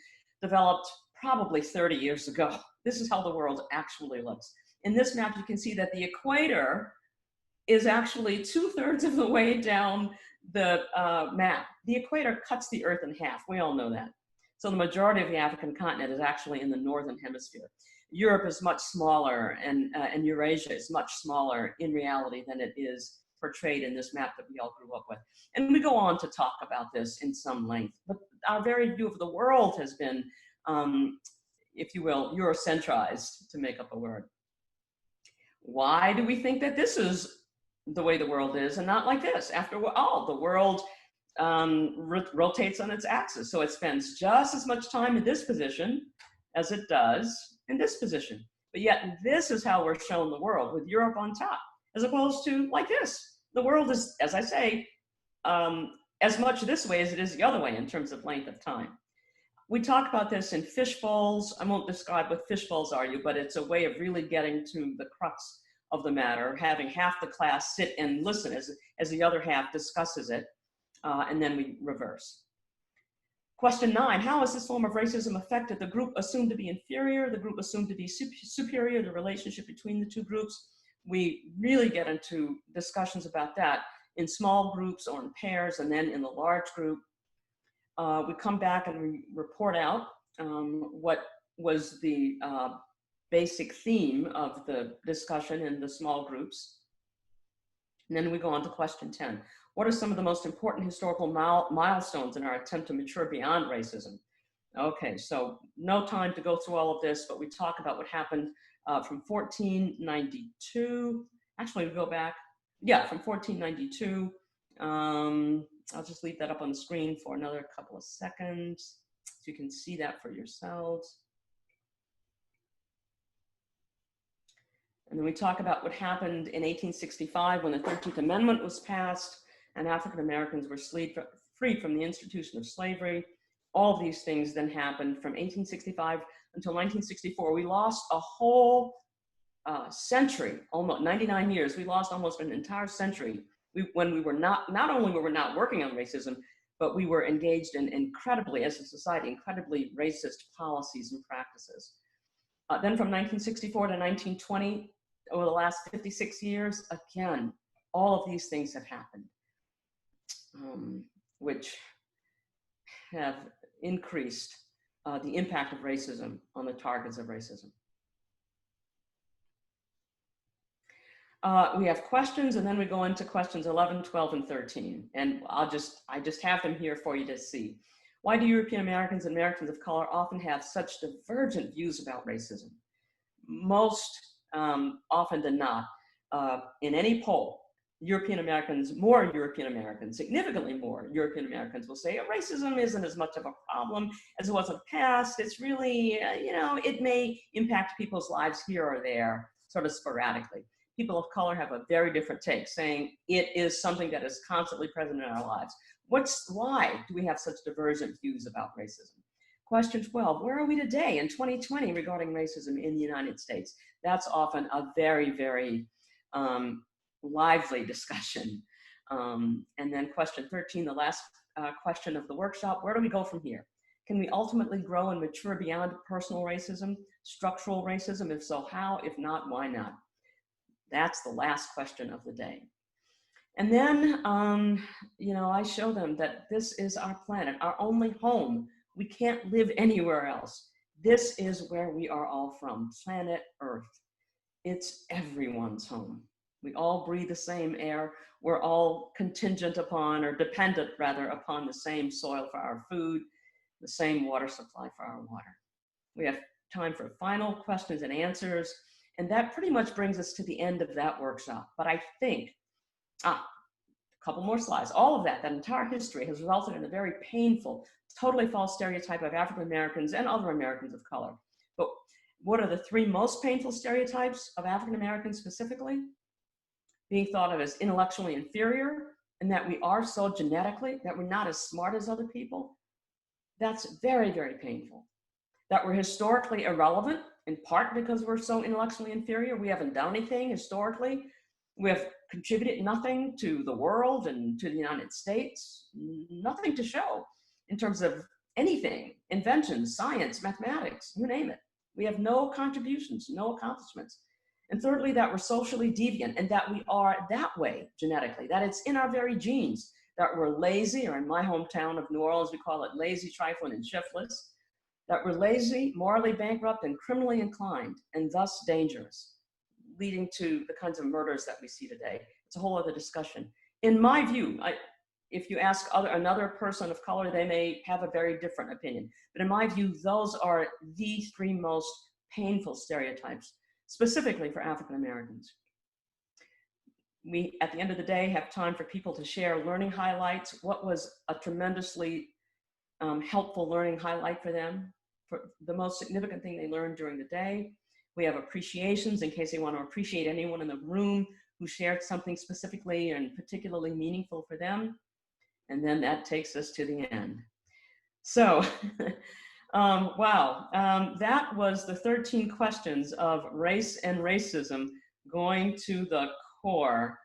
developed probably 30 years ago. This is how the world actually looks. In this map, you can see that the equator is actually 2/3 of the way down the map. The equator cuts the Earth in half. We all know that. So the majority of the African continent is actually in the northern hemisphere. Europe is much smaller, and Eurasia is much smaller in reality than it is portrayed in this map that we all grew up with. And we go on to talk about this in some length, but our very view of the world has been, if you will, Eurocentrized, to make up a word. Why do we think that this is the way the world is and not like this? After all, the world rotates on its axis. So it spends just as much time in this position as it does in this position. But yet this is how we're shown the world, with Europe on top, as opposed to like this. The world is, as I say, as much this way as it is the other way in terms of length of time. We talk about this in fishbowls. I won't describe what fishbowls are, but it's a way of really getting to the crux of the matter, having half the class sit and listen as the other half discusses it. And then we reverse. Question 9, how has this form of racism affected the group assumed to be inferior, the group assumed to be superior, the relationship between the two groups? We really get into discussions about that in small groups or in pairs, and then in the large group. We come back and we report out what was the basic theme of the discussion in the small groups. And then we go on to question 10. What are some of the most important historical milestones in our attempt to mature beyond racism? Okay, so no time to go through all of this, but we talk about what happened from 1492. Actually, we go back, yeah, from 1492. I'll just leave that up on the screen for another couple of seconds so you can see that for yourselves. And then we talk about what happened in 1865 when the 13th Amendment was passed and African Americans were freed from the institution of slavery. All of these things then happened from 1865 until 1964. We lost a whole century, almost 99 years. We lost almost an entire century when we were not only were we not working on racism, but we were engaged in incredibly, as a society, incredibly racist policies and practices. Then from 1964 to 1920, over the last 56 years, again, all of these things have happened, which have increased the impact of racism on the targets of racism. We have questions, and then we go into questions 11, 12, and 13. And I just have them here for you to see. Why do European Americans and Americans of color often have such divergent views about racism? Most often than not, in any poll, European Americans, significantly more European Americans will say racism isn't as much of a problem as it was in the past. It's really, it may impact people's lives here or there, sort of sporadically. People of color have a very different take, saying it is something that is constantly present in our lives. Why do we have such divergent views about racism? Question 12, where are we today in 2020 regarding racism in the United States? That's often a very, very lively discussion. And then question 13, the last question of the workshop, where do we go from here? Can we ultimately grow and mature beyond personal racism, structural racism? If so, how? If not, why not? That's the last question of the day. And then, I show them that this is our planet, our only home. We can't live anywhere else. This is where we are all from, planet Earth. It's everyone's home. We all breathe the same air. We're all contingent upon, or dependent rather, upon the same soil for our food, the same water supply for our water. We have time for final questions and answers. And that pretty much brings us to the end of that workshop. But I think, a couple more slides. All of that entire history has resulted in a very painful, totally false stereotype of African Americans and other Americans of color. But what are the three most painful stereotypes of African Americans specifically? Being thought of as intellectually inferior, and that we are so genetically, that we're not as smart as other people. That's very, very painful. That we're historically irrelevant, in part because we're so intellectually inferior. We haven't done anything historically. We have contributed nothing to the world and to the United States, nothing to show in terms of anything, inventions, science, mathematics, you name it. We have no contributions, no accomplishments. And thirdly, that we're socially deviant and that we are that way genetically, that it's in our very genes, that we're lazy, or in my hometown of New Orleans, we call it lazy, trifling, and shiftless, that we're lazy, morally bankrupt, and criminally inclined, and thus dangerous, leading to the kinds of murders that we see today. It's a whole other discussion. In my view, if you ask another person of color, they may have a very different opinion. But in my view, those are the three most painful stereotypes, specifically for African Americans. We, at the end of the day, have time for people to share learning highlights. What was a tremendously helpful learning highlight for them, for the most significant thing they learned during the day. We have appreciations in case they want to appreciate anyone in the room who shared something specifically and particularly meaningful for them. And then that takes us to the end. So, wow, that was the 13 questions of race and racism going to the core.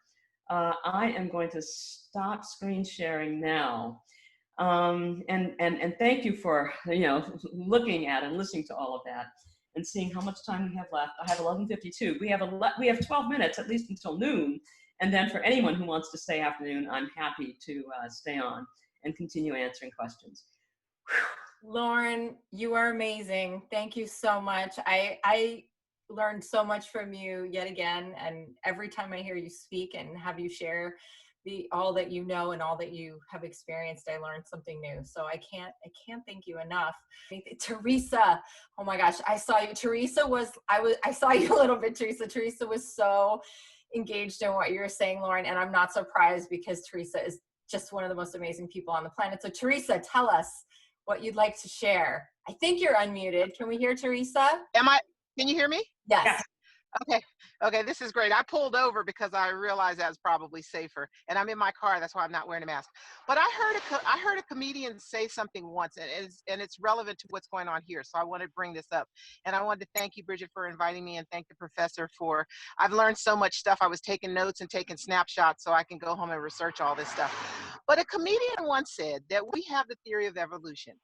I am going to stop screen sharing now. And thank you for, looking at and listening to all of that and seeing how much time we have left. I have 11:52. We have 12 minutes, at least until noon. And then for anyone who wants to stay afternoon, I'm happy to stay on and continue answering questions. Lauren, you are amazing. Thank you so much. I learned so much from you yet again. And every time I hear you speak and have you share all that you know and all that you have experienced, I learned something new. So I can't thank you enough. Teresa, oh my gosh, I saw you. I saw you a little bit, Teresa. Teresa was so engaged in what you were saying, Lauren, and I'm not surprised because Teresa is just one of the most amazing people on the planet. So Teresa, tell us what you'd like to share. I think you're unmuted. Can we hear Teresa? Can you hear me? Yes. Okay, this is great. I pulled over because I realized that was probably safer, and I'm in my car. That's why I'm not wearing a mask. But I heard a comedian say something once, and it's relevant to what's going on here. So I wanted to bring this up, and I wanted to thank you, Bridget, for inviting me, and thank the professor for. I've learned so much stuff. I was taking notes and taking snapshots so I can go home and research all this stuff. But a comedian once said that we have the theory of evolution.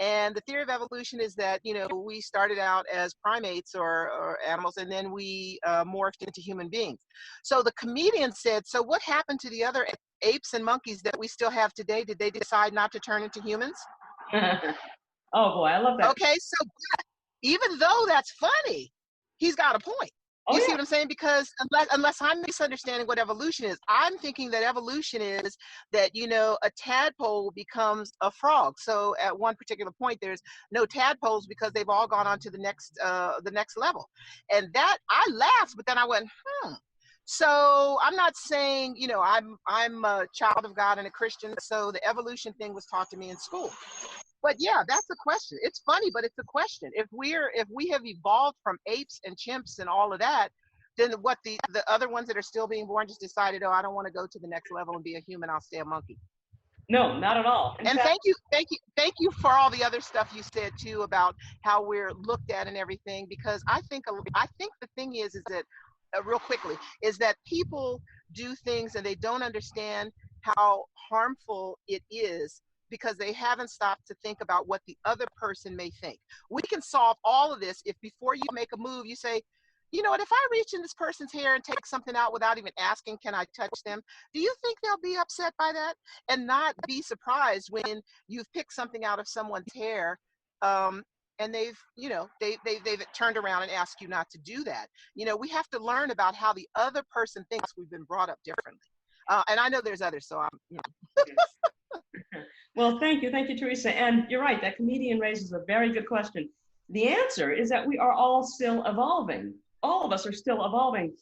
And the theory of evolution is that, we started out as primates or animals, and then we morphed into human beings. So the comedian said, so what happened to the other apes and monkeys that we still have today? Did they decide not to turn into humans? Oh boy, I love that. Okay, so even though that's funny, he's got a point. Oh, You see yeah. what I'm saying? Because unless I'm misunderstanding what evolution is, I'm thinking that evolution is that, a tadpole becomes a frog. So at one particular point, there's no tadpoles because they've all gone on to the next level. And that I laughed, but then I went, So I'm not saying, I'm a child of God and a Christian. So the evolution thing was taught to me in school. But yeah, that's a question. It's funny, but it's a question. If we have evolved from apes and chimps and all of that, then what the other ones that are still being born just decided, oh, I don't want to go to the next level and be a human. I'll stay a monkey. No, not at all. And thank you for all the other stuff you said too about how we're looked at and everything. Because I think the thing is that real quickly is that people do things and they don't understand how harmful it is, because they haven't stopped to think about what the other person may think. We can solve all of this if before you make a move, you say, you know what, if I reach in this person's hair and take something out without even asking, can I touch them? Do you think they'll be upset by that? And not be surprised when you've picked something out of someone's hair and they've turned around and asked you not to do that. We have to learn about how the other person thinks. We've been brought up differently. And I know there's others, so I'm. Well, thank you, Teresa. And you're right, that comedian raises a very good question. The answer is that we are all still evolving. All of us are still evolving.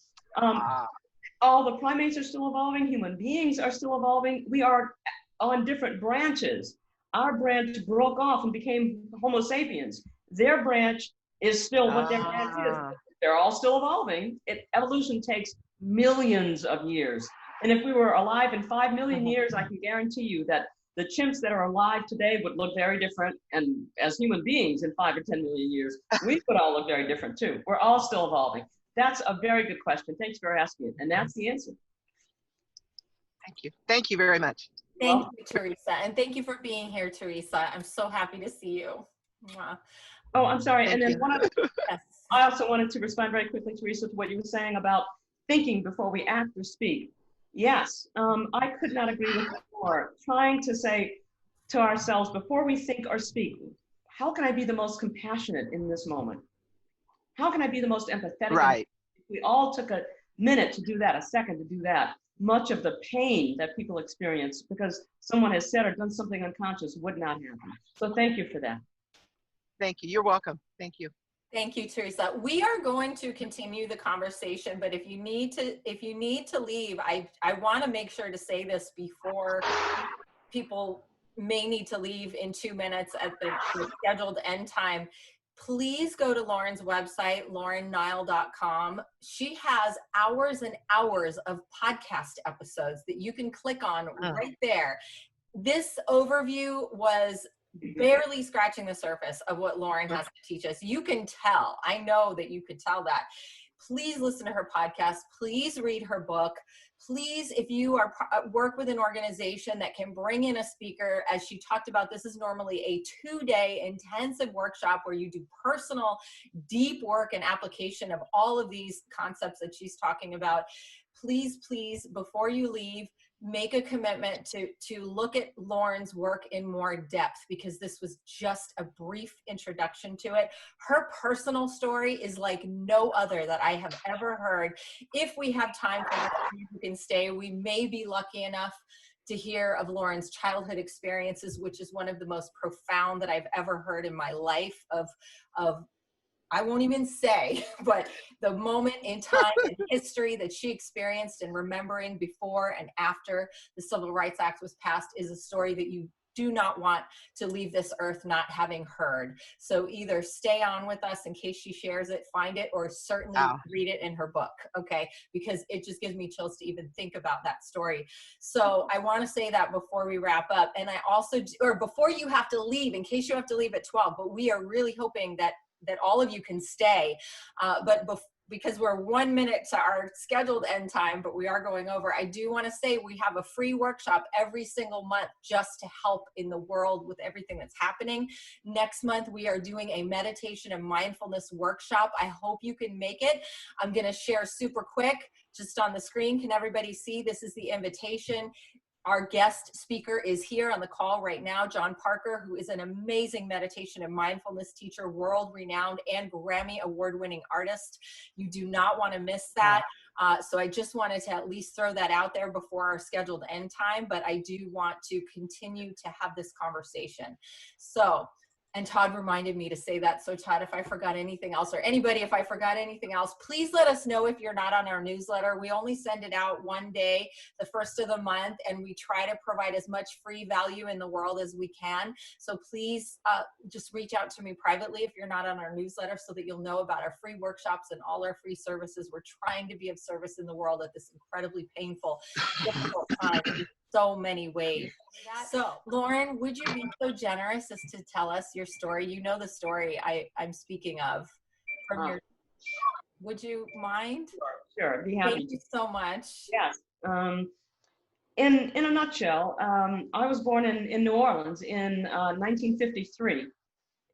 All the primates are still evolving. Human beings are still evolving. We are on different branches. Our branch broke off and became Homo sapiens. Their branch is still what their branch is. They're all still evolving. Evolution takes millions of years. And if we were alive in 5 million years, I can guarantee you that the chimps that are alive today would look very different. And as human beings in 5 or 10 million years, we would all look very different too. We're all still evolving. That's a very good question. Thanks for asking it. And that's the answer. Thank you. Thank you very much. Thank you, Teresa. And thank you for being here, Teresa. I'm so happy to see you. Wow. Oh, I'm sorry. Thank and then Yes. I also wanted to respond very quickly, Teresa, to what you were saying about thinking before we act or speak. Yes, I could not agree with you more. Trying to say to ourselves before we think or speak, how can I be the most compassionate in this moment? How can I be the most empathetic? Right. If we all took a minute to do that, a second to do that, much of the pain that people experience because someone has said or done something unconscious would not happen. So thank you for that. Thank you. You're welcome. Thank you. Thank you, Teresa. We are going to continue the conversation, but if you need to leave, I want to make sure to say this before people may need to leave in 2 minutes at the scheduled end time. Please go to Lauren's website, LaurenNile.com. She has hours and hours of podcast episodes that you can click on right there. This overview was barely scratching the surface of what Lauren has to teach us. You can tell. I know that you could tell that. Please listen to her podcast. Please read her book. Please, if you are work with an organization that can bring in a speaker, as she talked about, this is normally a 2-day intensive workshop where you do personal, deep work and application of all of these concepts that she's talking about. Please, please, before you leave, make a commitment to look at Lauren's work in more depth, because this was just a brief introduction to it. Her personal story is like no other that I have ever heard. If we have time for this, you can stay. We may be lucky enough to hear of Lauren's childhood experiences, which is one of the most profound that I've ever heard in my life of I won't even say, but the moment in time and history that she experienced and remembering before and after the Civil Rights Act was passed is a story that you do not want to leave this earth not having heard. So either stay on with us in case she shares it, find it, or certainly read it in her book, okay? Because it just gives me chills to even think about that story. So I want to say that before we wrap up. And I also, or before you have to leave, in case you have to leave at 12, but we are really hoping that all of you can stay, because we're 1 minute to our scheduled end time, but we are going over. I do want to say we have a free workshop every single month just to help in the world with everything that's happening. Next month, we are doing a meditation and mindfulness workshop. I hope you can make it. I'm going to share super quick, just on the screen. Can everybody see? This is the invitation. Our guest speaker is here on the call right now, John Parker, who is an amazing meditation and mindfulness teacher, world-renowned and Grammy award-winning artist. You do not want to miss that. So I just wanted to at least throw that out there before our scheduled end time, but I do want to continue to have this conversation. So, and Todd reminded me to say that. So Todd, if I forgot anything else, or anybody, if I forgot anything else, please let us know if you're not on our newsletter. We only send it out one day, the first of the month, and we try to provide as much free value in the world as we can. So please just reach out to me privately if you're not on our newsletter, so that you'll know about our free workshops and all our free services. We're trying to be of service in the world at this incredibly painful, difficult time in so many ways. So Lauren, would you be so generous as to tell us your story? You know the story I'm speaking of from your, would you mind? Sure, be happy. Thank you so much. Yes. In a nutshell, I was born in New Orleans in 1953,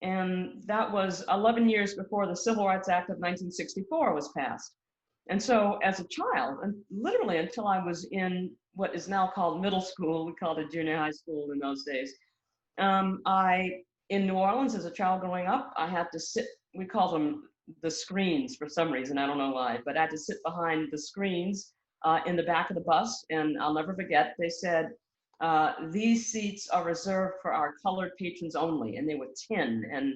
and that was 11 years before the Civil Rights Act of 1964 was passed. And so as a child, and literally until I was in what is now called middle school, we called it junior high school in those days, in New Orleans as a child growing up, I had to sit, we call them the screens for some reason, I don't know why, but I had to sit behind the screens in the back of the bus, and I'll never forget, they said, these seats are reserved for our colored patrons only, and they were tin, and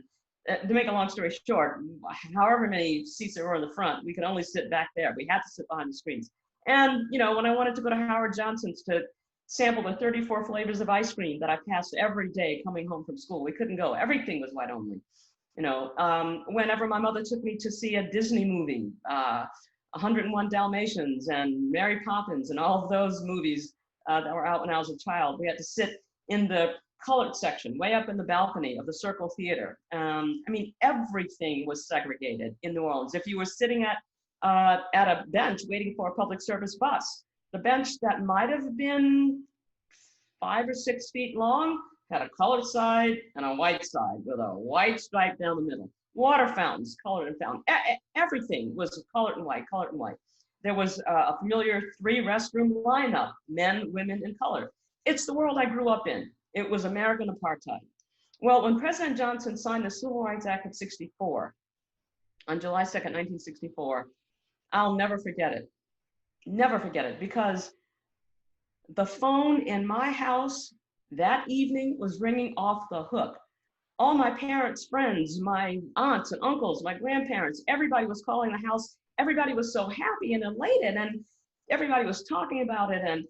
to make a long story short, however many seats there were in the front, we could only sit back there. We had to sit behind the screens. And, you know, when I wanted to go to Howard Johnson's to sample the 34 flavors of ice cream that I passed every day coming home from school, we couldn't go. Everything was white only. You know, whenever my mother took me to see a Disney movie, 101 Dalmatians and Mary Poppins and all of those movies that were out when I was a child, we had to sit in the colored section, way up in the balcony of the Circle Theater. I mean, everything was segregated in New Orleans. If you were sitting at a bench waiting for a public service bus, the bench that might have been 5 or 6 feet long had a colored side and a white side with a white stripe down the middle. Water fountains, colored and fountain. Everything was colored and white, colored and white. There was a familiar 3-restroom lineup, men, women, and color. It's the world I grew up in. It was American apartheid. Well, when President Johnson signed the Civil Rights Act of '64, on July 2nd, 1964, I'll never forget it. Never forget it, because the phone in my house that evening was ringing off the hook. All my parents' friends, my aunts and uncles, my grandparents, everybody was calling the house. Everybody was so happy and elated, and everybody was talking about it, and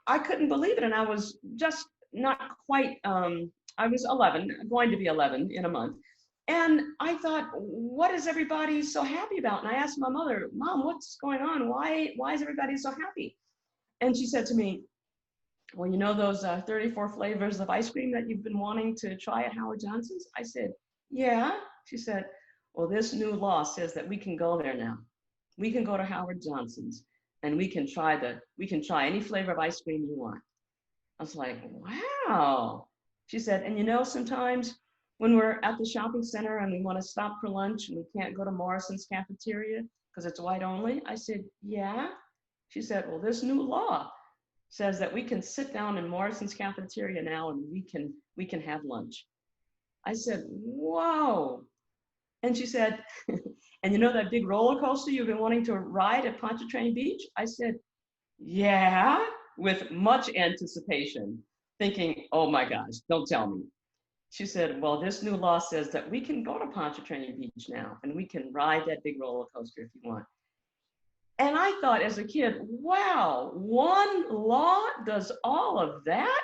I couldn't believe it, and I was just not quite, I was 11, going to be 11 in a month. And I thought, what is everybody so happy about? And I asked my mother, Mom, what's going on? Why is everybody so happy? And she said to me, well, you know those 34 flavors of ice cream that you've been wanting to try at Howard Johnson's? I said, yeah. She said, well, this new law says that we can go there now. we can go to Howard Johnson's and we can try any flavor of ice cream you want. I was like, wow. She said, and you know, sometimes when we're at the shopping center and we want to stop for lunch and we can't go to Morrison's cafeteria because it's white only. I said, yeah. She said, well, this new law says that we can sit down in Morrison's cafeteria now and we can have lunch. I said, whoa. And she said, and you know that big roller coaster you've been wanting to ride at Pontchartrain Beach? I said, yeah, with much anticipation, thinking, oh my gosh, don't tell me. She said, well, this new law says that we can go to Pontchartrain Beach now and we can ride that big roller coaster if you want. And I thought as a kid, wow, one law does all of that?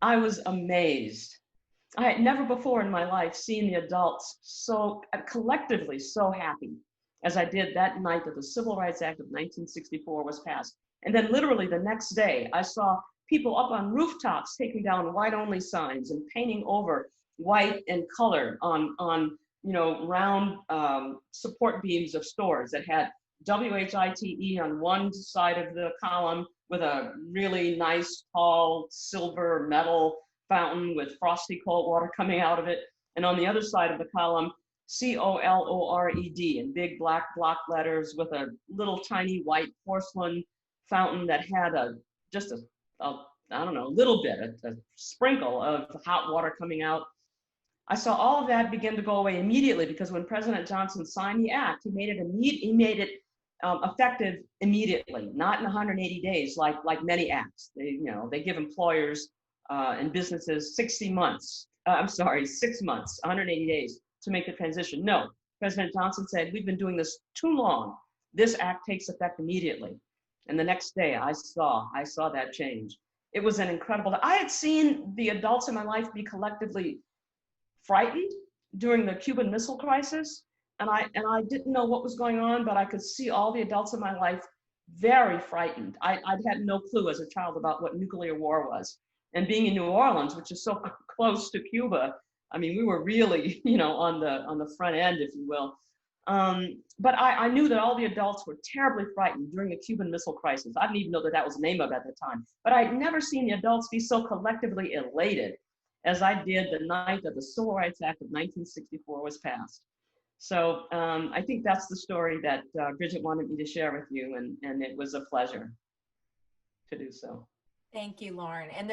I was amazed. I had never before in my life seen the adults so collectively so happy as I did that night that the Civil Rights Act of 1964 was passed. And then literally the next day, I saw people up on rooftops taking down white-only signs and painting over white and color on round support beams of stores that had WHITE on one side of the column with a really nice, tall, silver metal fountain with frosty cold water coming out of it. And on the other side of the column, COLORED in big black block letters with a little tiny white porcelain fountain that had just a I don't know, a little bit, a sprinkle of hot water coming out. I saw all of that begin to go away immediately because when President Johnson signed the act, he made it effective immediately, not in 180 days like many acts. They give employers and businesses 6 months, 180 days to make the transition. No, President Johnson said, we've been doing this too long. This act takes effect immediately. And the next day I saw that change. It was an incredible, I had seen the adults in my life be collectively frightened during the Cuban Missile Crisis. And I didn't know what was going on, but I could see all the adults in my life very frightened. I'd had no clue as a child about what nuclear war was. And being in New Orleans, which is so close to Cuba, I mean, we were really, on the front end, if you will. But I knew that all the adults were terribly frightened during the Cuban Missile Crisis. I didn't even know that was the name of it at the time. But I'd never seen the adults be so collectively elated as I did the night that the Civil Rights Act of 1964 was passed. So I think that's the story that Bridget wanted me to share with you, and it was a pleasure to do so. Thank you, Lauren. And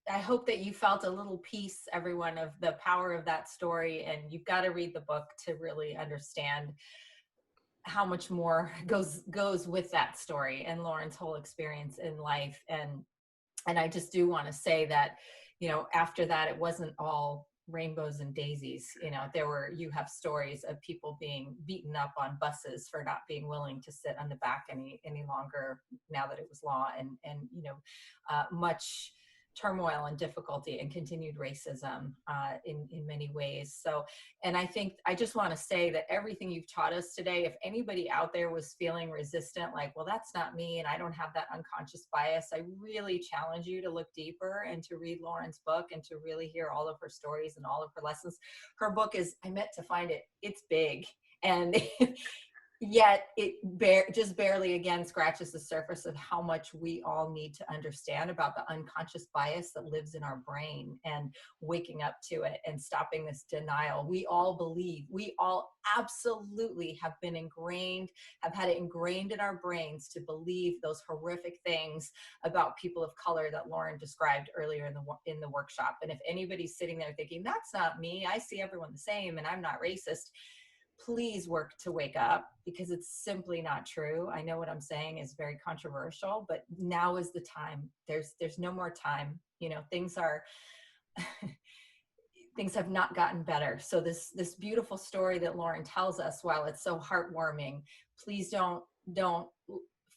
I hope that you felt a little piece, everyone, of the power of that story. And you've got to read the book to really understand how much more goes with that story and Lauren's whole experience in life. And I just do want to say that, after that, it wasn't all rainbows and daisies. You have stories of people being beaten up on buses for not being willing to sit on the back any longer now that it was law, and much turmoil and difficulty and continued racism in many ways. So, and I think I just want to say that everything you've taught us today, if anybody out there was feeling resistant, like, well, that's not me and I don't have that unconscious bias, I really challenge you to look deeper and to read Lauren's book and to really hear all of her stories and all of her lessons. Her book is, I meant to find it, it's big. And yet it just barely again scratches the surface of how much we all need to understand about the unconscious bias that lives in our brain, and waking up to it and stopping this denial. We all absolutely have had it ingrained in our brains to believe those horrific things about people of color that Lauren described earlier in the workshop. And if anybody's sitting there thinking, that's not me, I see everyone the same and I'm not racist, please work to wake up, because it's simply not true. I know what I'm saying is very controversial, but now is the time. There's no more time. Things have not gotten better. So this beautiful story that Lauren tells us, while it's so heartwarming, please don't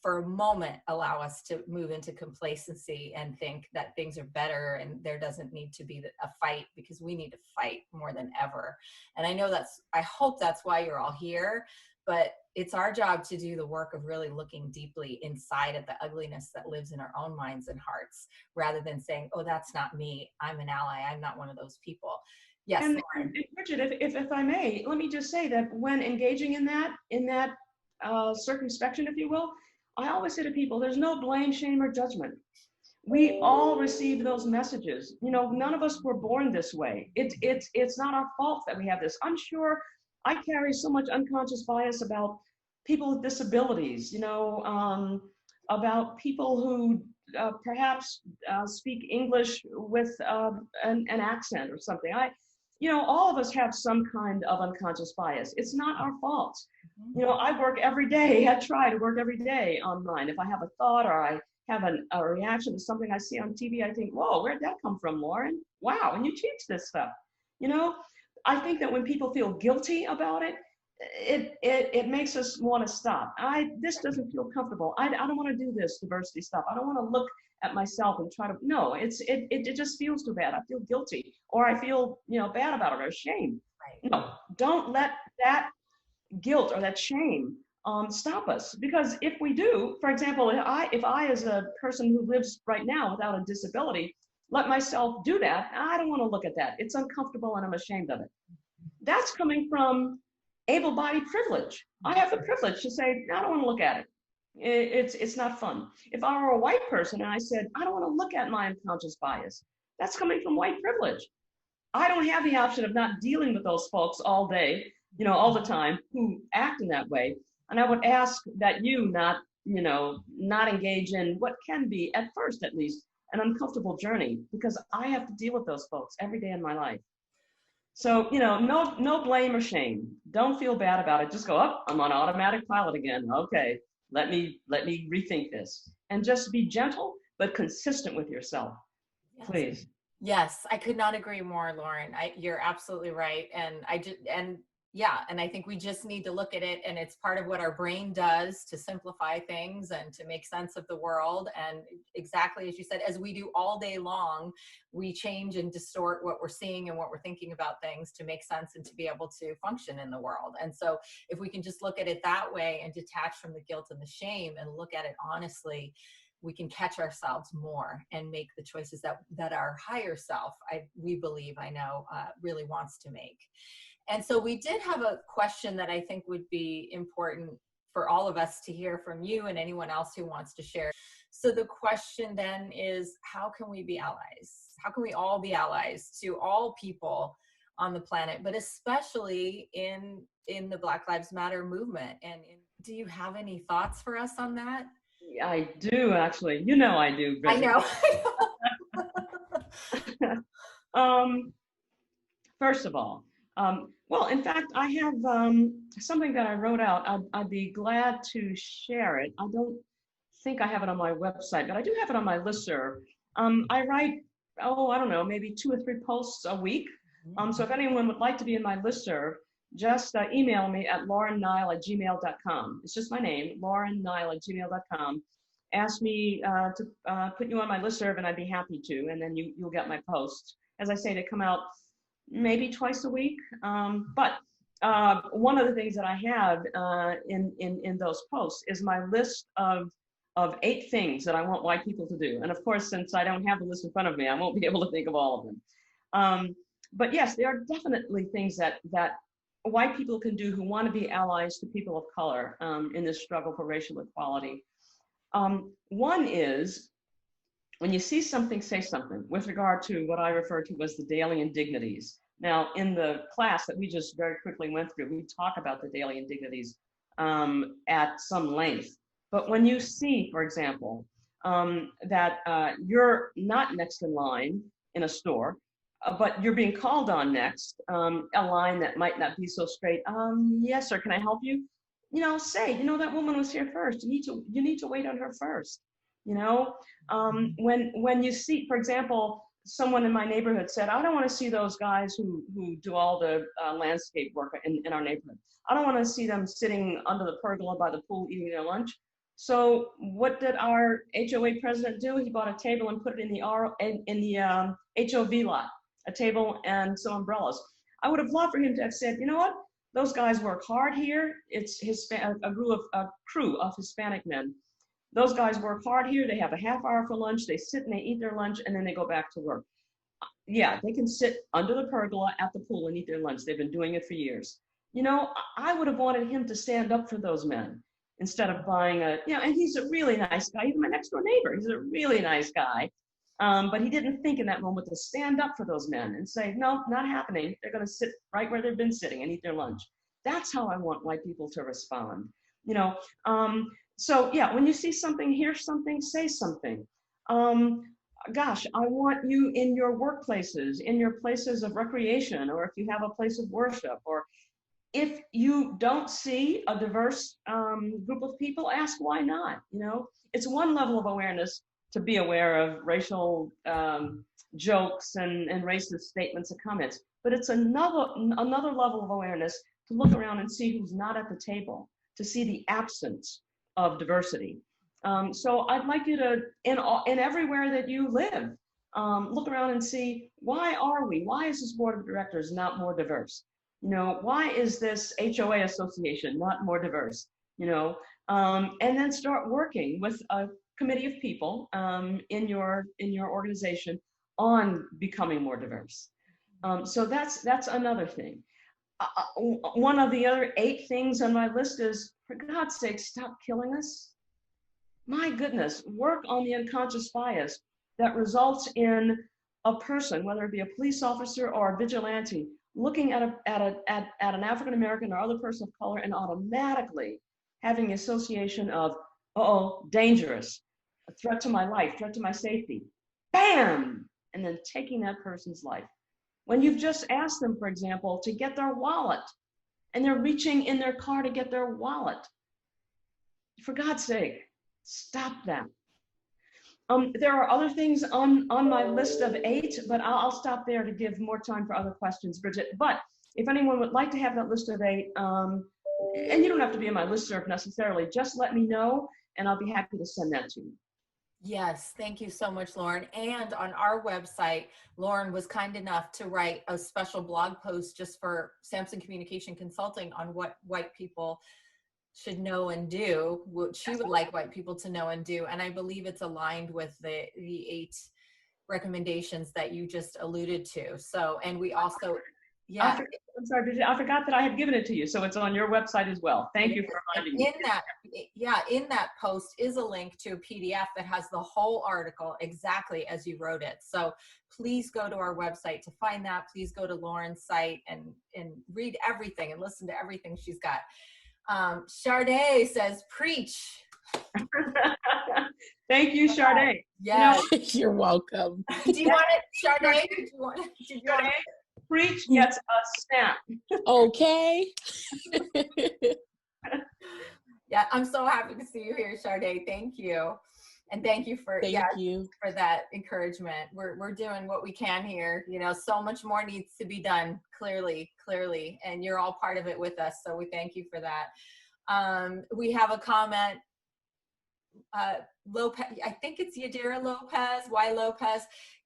for a moment allow us to move into complacency and think that things are better and there doesn't need to be a fight, because we need to fight more than ever. And I hope that's why you're all here, but it's our job to do the work of really looking deeply inside at the ugliness that lives in our own minds and hearts, rather than saying, oh, that's not me, I'm an ally, I'm not one of those people. Yes, and Lauren. Bridget, if I may, let me just say that when engaging in that circumspection, if you will, I always say to people, there's no blame, shame, or judgment. We all receive those messages. You know, none of us were born this way. It's not our fault that we have this. I'm sure I carry so much unconscious bias about people with disabilities, you know, about people who perhaps speak English with an accent or something. You know, all of us have some kind of unconscious bias. It's not our fault. You know, I work every day. I try to work every day online. If I have a thought or I have a reaction to something I see on TV, I think, whoa, where'd that come from, Lauren? Wow, and you teach this stuff. You know, I think that when people feel guilty about it, it makes us want to stop. This doesn't feel comfortable. I don't want to do this diversity stuff. I don't want to look at myself and try to, no, it just feels too bad. I feel guilty, or I feel, you know, bad about it or shame. Right. No, don't let that guilt or that shame stop us. Because if we do, for example, if I as a person who lives right now without a disability, let myself do that, I don't want to look at that. It's uncomfortable and I'm ashamed of it. That's coming from able-bodied privilege. I have the privilege to say, I don't want to look at it. It's not fun. If I were a white person and I said, I don't want to look at my unconscious bias, that's coming from white privilege. I don't have the option of not dealing with those folks all day, you know, all the time, who act in that way. And I would ask that you not engage in what can be, at first at least, an uncomfortable journey, because I have to deal with those folks every day in my life. So, you know, no blame or shame. Don't feel bad about it. Just go, oh, I'm on automatic pilot again. Okay, let me rethink this. And just be gentle, but consistent with yourself, please. Yes, I could not agree more, Lauren. You're absolutely right. And I think we just need to look at it, and it's part of what our brain does to simplify things and to make sense of the world. And exactly as you said, as we do all day long, we change and distort what we're seeing and what we're thinking about things to make sense and to be able to function in the world. And so if we can just look at it that way and detach from the guilt and the shame and look at it honestly, we can catch ourselves more and make the choices that our higher self, we believe, really wants to make. And so we did have a question that I think would be important for all of us to hear from you and anyone else who wants to share. So the question then is, how can we be allies? How can we all be allies to all people on the planet, but especially in the Black Lives Matter movement? And do you have any thoughts for us on that? I do, actually. You know I do, Bridget. I know. First of all, well, in fact, I have something that I wrote out. I'd be glad to share it. I don't think I have it on my website, but I do have it on my listserv. I write, I don't know, maybe 2 or 3 posts a week. So if anyone would like to be in my listserv, just email me at laurennile@gmail.com. It's just my name, laurennile@gmail.com. Ask me to put you on my listserv, and I'd be happy to, and then you'll get my posts. As I say, they come out maybe twice a week. But one of the things that I have in those posts is my list of 8 things that I want white people to do. And of course, since I don't have the list in front of me, I won't be able to think of all of them. But yes, there are definitely things that white people can do who want to be allies to people of color in this struggle for racial equality. One is, when you see something, say something, with regard to what I refer to as the daily indignities. Now, in the class that we just very quickly went through, we talk about the daily indignities at some length. But when you see, for example, that you're not next in line in a store, but you're being called on next, a line that might not be so straight. Yes, sir, can I help you? You know, say, you know, that woman was here first. You need to wait on her first. You know, when you see, for example, someone in my neighborhood said, I don't want to see those guys who do all the landscape work in our neighborhood. I don't want to see them sitting under the pergola by the pool eating their lunch. So what did our HOA president do? He bought a table and put it in the HOV lot, a table and some umbrellas. I would have loved for him to have said, you know what? Those guys work hard here. It's a crew of Hispanic men. Those guys work hard here. They have a half hour for lunch. They sit and they eat their lunch, and then they go back to work. Yeah, they can sit under the pergola at the pool and eat their lunch. They've been doing it for years. You know, I would have wanted him to stand up for those men instead of buying and he's a really nice guy. He's my next door neighbor. He's a really nice guy. But he didn't think in that moment to stand up for those men and say, no, not happening. They're going to sit right where they've been sitting and eat their lunch. That's how I want white people to respond. So yeah, when you see something, hear something, say something. Gosh, I want you in your workplaces, in your places of recreation, or if you have a place of worship, or if you don't see a diverse group of people, ask why not. It's one level of awareness to be aware of racial jokes and racist statements and comments, but it's another level of awareness to look around and see who's not at the table, to see the absence of diversity. So I'd like you to, in everywhere that you live, look around and see, why is this board of directors not more diverse? Why is this HOA association not more diverse? And then start working with a committee of people in your organization on becoming more diverse. So that's another thing. One of the other 8 things on my list is, for God's sake, stop killing us. My goodness, work on the unconscious bias that results in a person, whether it be a police officer or a vigilante, looking at an African American or other person of color and automatically having the association of, dangerous, a threat to my life, threat to my safety, bam, and then taking that person's life. When you've just asked them, for example, to get their wallet, and they're reaching in their car to get their wallet. For God's sake, stop that. There are other things on my list of 8, but I'll stop there to give more time for other questions, Bridget. But if anyone would like to have that list of 8, and you don't have to be in my listserv necessarily, just let me know, and I'll be happy to send that to you. Yes, thank you so much, Lauren. And on our website, Lauren was kind enough to write a special blog post just for Sampson Communication Consulting on what white people should know and do, what she would like white people to know and do. And I believe it's aligned with the 8 recommendations that you just alluded to. So, and we also, yeah. I'm sorry, Bridget, I forgot that I had given it to you. So it's on your website as well. Thank you for reminding me. In that post is a link to a PDF that has the whole article exactly as you wrote it. So please go to our website to find that. Please go to Lauren's site and read everything and listen to everything she's got. Sade says, preach. Thank you, Sade. Yeah. You're welcome. Do you want it, Sade? Did you want it? Preach gets a snap. Okay. Yeah, I'm so happy to see you here, Sade. Thank you. And thank you for for that encouragement. We're doing what we can here. So much more needs to be done, clearly, and you're all part of it with us. So we thank you for that. We have a comment. Lopez, I think it's Yadira Lopez. Why Lopez?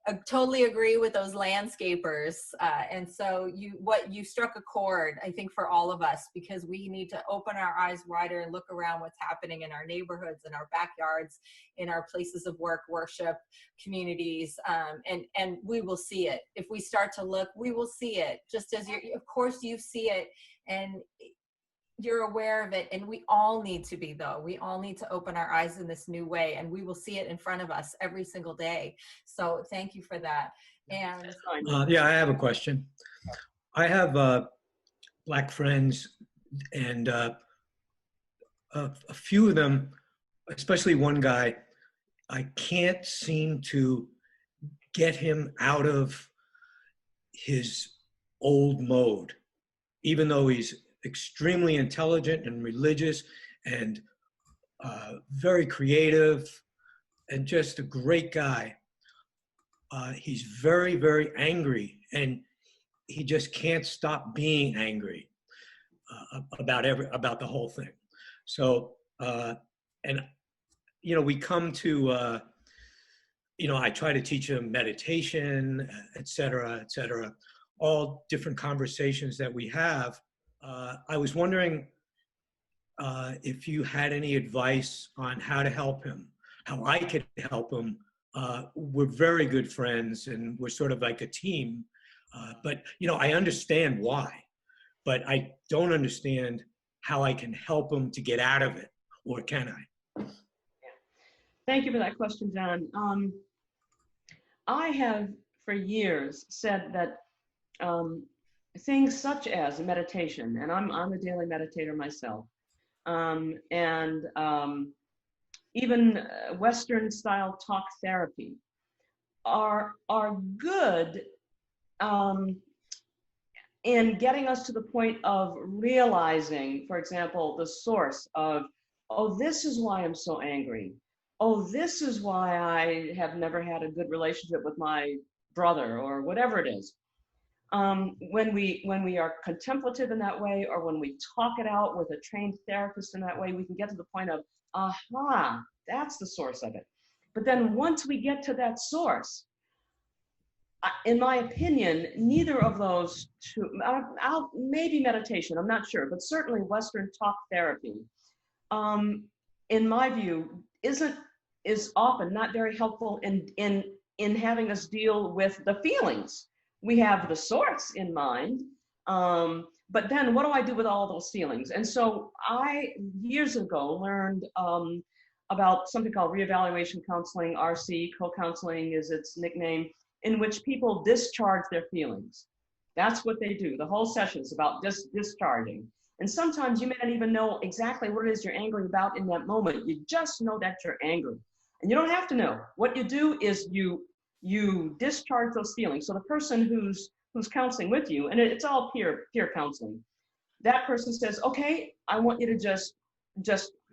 I totally agree with those landscapers. And so you struck a chord, I think, for all of us, because we need to open our eyes wider and look around what's happening in our neighborhoods, in our backyards, in our places of work, worship, communities, and we will see it. If we start to look, we will see it, just as of course you see it, and you're aware of it, and we all need to be, though. We all need to open our eyes in this new way, and we will see it in front of us every single day. So thank you for that. And yeah, I have a question. I have Black friends, and a few of them, especially one guy, I can't seem to get him out of his old mode, even though he's extremely intelligent and religious and very creative and just a great guy. He's very, very angry, and he just can't stop being angry about the whole thing. So, and we come to, I try to teach him meditation, et cetera, all different conversations that we have. I was wondering if you had any advice on how to help him, how I could help him. We're very good friends, and we're sort of like a team. But I understand why, but I don't understand how I can help him to get out of it. or can I? Thank you for that question, John. I have for years said that things such as meditation, and I'm a daily meditator myself, and even Western style talk therapy are good in getting us to the point of realizing, for example, the source of, oh, this is why I'm so angry. Oh, this is why I have never had a good relationship with my brother, or whatever it is. When we are contemplative in that way, or when we talk it out with a trained therapist in that way, we can get to the point of, aha, that's the source of it. But then once we get to that source, in my opinion, neither of those two, maybe meditation, I'm not sure, but certainly Western talk therapy, in my view, is often not very helpful in having us deal with the feelings. We have the source in mind, but then what do I do with all those feelings? And so I, years ago, learned about something called reevaluation counseling, RC, co-counseling is its nickname, in which people discharge their feelings. That's what they do. The whole session is about discharging. And sometimes you may not even know exactly what it is you're angry about in that moment. You just know that you're angry. And you don't have to know. What you do is you discharge those feelings. So the person who's counseling with you, and it's all peer counseling, that person says, okay, I want you to just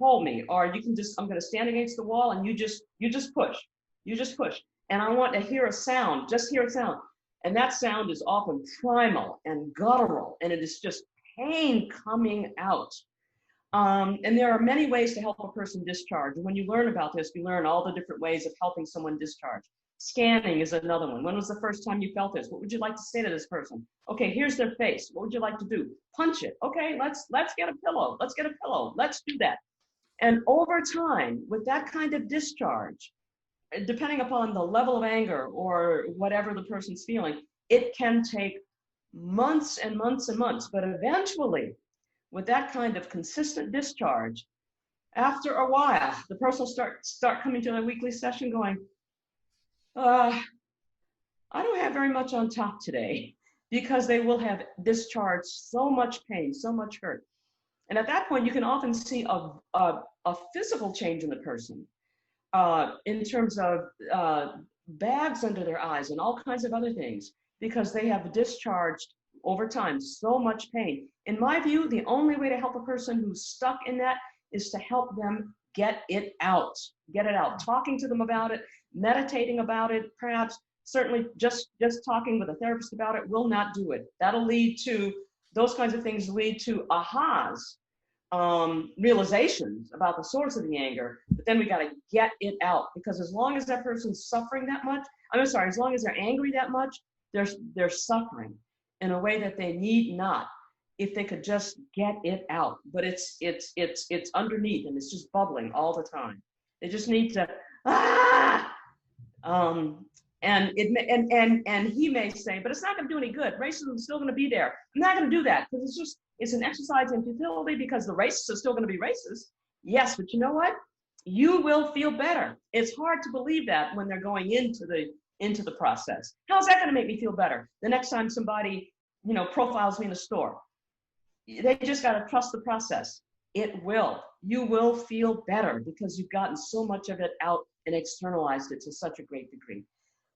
hold me, or you can just, I'm going to stand against the wall, and you just push. You just push. And I want to hear a sound, just hear a sound. And that sound is often primal and guttural, and it is just pain coming out. And there are many ways to help a person discharge. And when you learn about this, you learn all the different ways of helping someone discharge. Scanning is another one. When was the first time you felt this? What would you like to say to this person? Okay, here's their face. What would you like to do? Punch it. Okay, let's get a pillow. Let's get a pillow. Let's do that. And over time, with that kind of discharge, depending upon the level of anger or whatever the person's feeling, it can take months and months and months. But eventually, with that kind of consistent discharge, after a while, the person will start coming to their weekly session going, I don't have very much on top today, because they will have discharged so much pain, so much hurt. And at that point, you can often see a physical change in the person, in terms of bags under their eyes and all kinds of other things, because they have discharged over time so much pain. In my view, the only way to help a person who's stuck in that is to help them get it out. Get it out. Talking to them about it, meditating about it, perhaps. Certainly just talking with a therapist about it will not do it. That'll lead to, those kinds of things lead to ahas, realizations about the source of the anger, but then we got to get it out, because as long as that person's suffering that much, as long as they're angry that much, they're suffering in a way that they need not, if they could just get it out. But it's underneath, and it's just bubbling all the time. They just need to, and he may say, but it's not going to do any good. Racism is still going to be there. I'm not going to do that, because it's an exercise in futility, because the racists are still going to be racist. Yes, but you know what? You will feel better. It's hard to believe that when they're going into the process. How's that going to make me feel better? The next time somebody, profiles me in a store, they just got to trust the process. It will. You will feel better, because you've gotten so much of it out and externalized it to such a great degree.